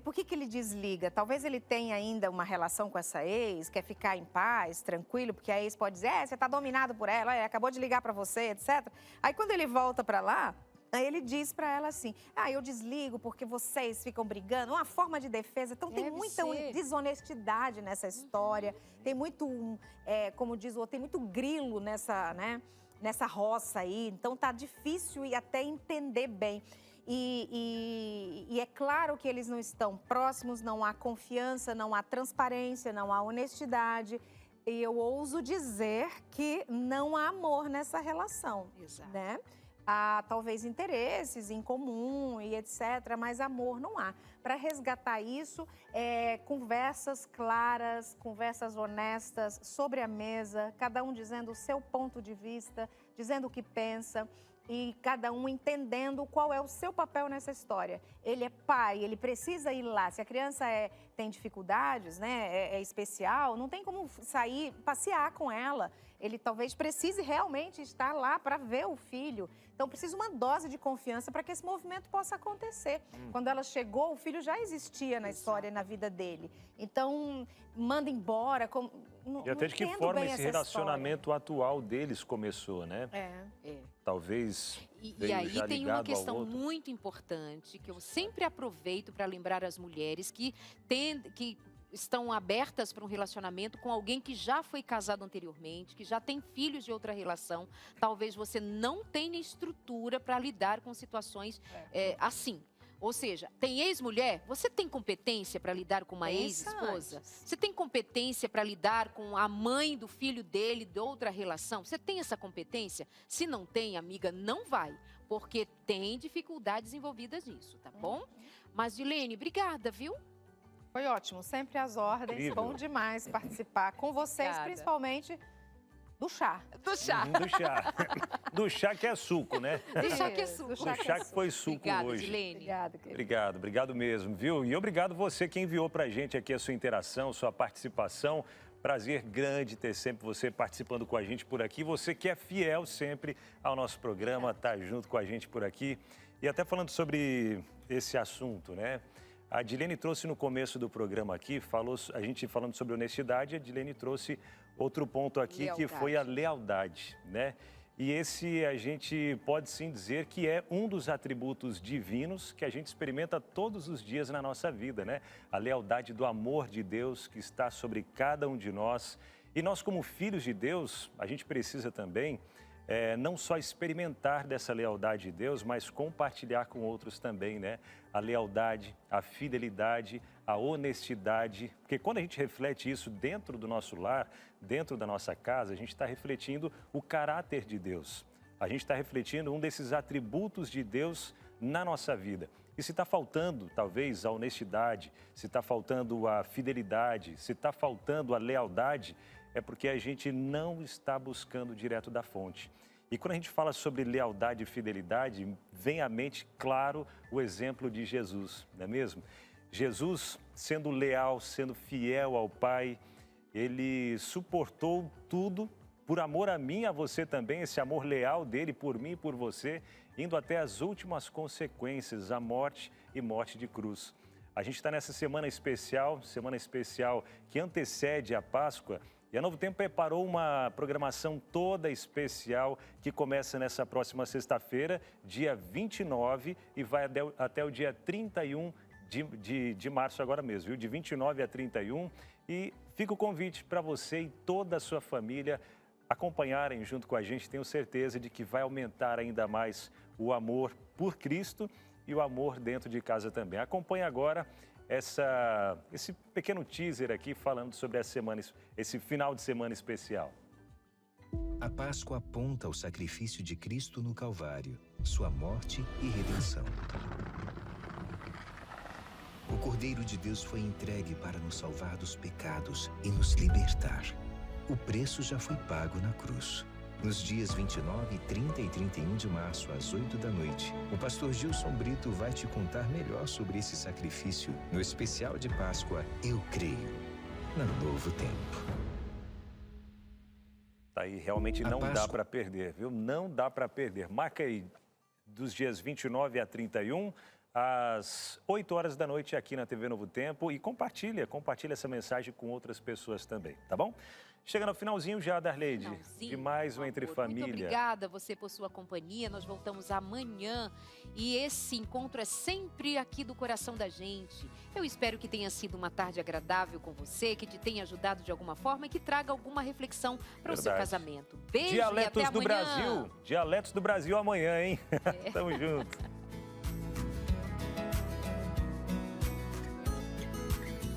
Por que ele desliga? Talvez ele tenha ainda uma relação com essa ex, quer ficar em paz, tranquilo, porque a ex pode dizer, você está dominado por ela, acabou de ligar para você, etc. Aí quando ele volta para lá, aí ele diz para ela assim, eu desligo porque vocês ficam brigando, uma forma de defesa. Então tem muita desonestidade nessa história, tem muito, como diz o outro, tem muito grilo nessa roça aí, então tá difícil e até entender bem. E é claro que eles não estão próximos, não há confiança, não há transparência, não há honestidade. E eu ouso dizer que não há amor nessa relação, né? Há talvez interesses em comum e etc., mas amor não há. Para resgatar isso, conversas claras, conversas honestas sobre a mesa, cada um dizendo o seu ponto de vista, dizendo o que pensa. E cada um entendendo qual é o seu papel nessa história. Ele é pai, ele precisa ir lá. Se a criança tem dificuldades, né, é especial, não tem como sair, passear com ela. Ele talvez precise realmente estar lá para ver o filho. Então, precisa uma dose de confiança para que esse movimento possa acontecer. Quando ela chegou, o filho já existia na história e na vida dele. Então, manda embora. E até de que forma esse relacionamento atual deles começou, né? Talvez E aí tem uma questão muito importante que eu sempre aproveito para lembrar as mulheres que estão abertas para um relacionamento com alguém que já foi casado anteriormente, que já tem filhos de outra relação. Talvez você não tenha estrutura para lidar com situações assim. Ou seja, tem ex-mulher? Você tem competência para lidar com uma ex-esposa? Você tem competência para lidar com a mãe do filho dele, de outra relação? Você tem essa competência? Se não tem, amiga, não vai, porque tem dificuldades envolvidas nisso, tá bom? Mas, Dilene, obrigada, viu? Foi ótimo, sempre às ordens. Incrível. Bom demais participar com vocês, Obrigada. Principalmente do chá. Do chá. Do chá. Do chá que é suco, né? Do chá que é suco. Do chá que foi suco Obrigada, hoje. Dilene. Obrigada, querida. Obrigado mesmo, viu? E obrigado você que enviou pra gente aqui a sua interação, sua participação. Prazer grande ter sempre você participando com a gente por aqui. Você que é fiel sempre ao nosso programa, tá junto com a gente por aqui. E até falando sobre esse assunto, né? A Dilene trouxe no começo do programa aqui, a gente falando sobre honestidade, a Dilene trouxe outro ponto aqui, que foi a lealdade, né? E esse a gente pode sim dizer que é um dos atributos divinos que a gente experimenta todos os dias na nossa vida, né? A lealdade do amor de Deus que está sobre cada um de nós. E nós, como filhos de Deus, a gente precisa também não só experimentar dessa lealdade de Deus, mas compartilhar com outros também, né? A lealdade, a fidelidade, a honestidade. Porque quando a gente reflete isso dentro do nosso lar, dentro da nossa casa, a gente está refletindo o caráter de Deus. A gente está refletindo um desses atributos de Deus na nossa vida. E se está faltando, talvez, a honestidade, se está faltando a fidelidade, se está faltando a lealdade, é porque a gente não está buscando direto da fonte. E quando a gente fala sobre lealdade e fidelidade, vem à mente, claro, o exemplo de Jesus, não é mesmo? Jesus, sendo leal, sendo fiel ao Pai, ele suportou tudo por amor a mim, a você também, esse amor leal dele por mim e por você, indo até as últimas consequências, a morte e morte de cruz. A gente está nessa semana especial que antecede a Páscoa, e a Novo Tempo preparou uma programação toda especial que começa nessa próxima sexta-feira, dia 29, e vai até o dia 31 de março agora mesmo, viu? De 29 a 31. E fica o convite para você e toda a sua família acompanharem junto com a gente. Tenho certeza de que vai aumentar ainda mais o amor por Cristo e o amor dentro de casa também. Acompanhe agora esse pequeno teaser aqui falando sobre esse final de semana especial. A Páscoa aponta ao sacrifício de Cristo no Calvário, sua morte e redenção. O Cordeiro de Deus foi entregue para nos salvar dos pecados e nos libertar. O preço já foi pago na cruz. Nos dias 29, 30 e 31 de março, às 8 da noite, o pastor Gilson Brito vai te contar melhor sobre esse sacrifício no especial de Páscoa Eu Creio, no Novo Tempo. Tá aí, realmente não dá para perder, viu? Não dá para perder. Marca aí dos dias 29 a 31, às 8 horas da noite aqui na TV Novo Tempo, e compartilha essa mensagem com outras pessoas também, tá bom? Chega no finalzinho já, Darleide, de mais um Entre Família. Muito obrigada a você por sua companhia. Nós voltamos amanhã e esse encontro é sempre aqui do coração da gente. Eu espero que tenha sido uma tarde agradável com você, que te tenha ajudado de alguma forma e que traga alguma reflexão para o seu casamento. Beijo e até amanhã. Dialetos do Brasil amanhã, hein? Tamo junto.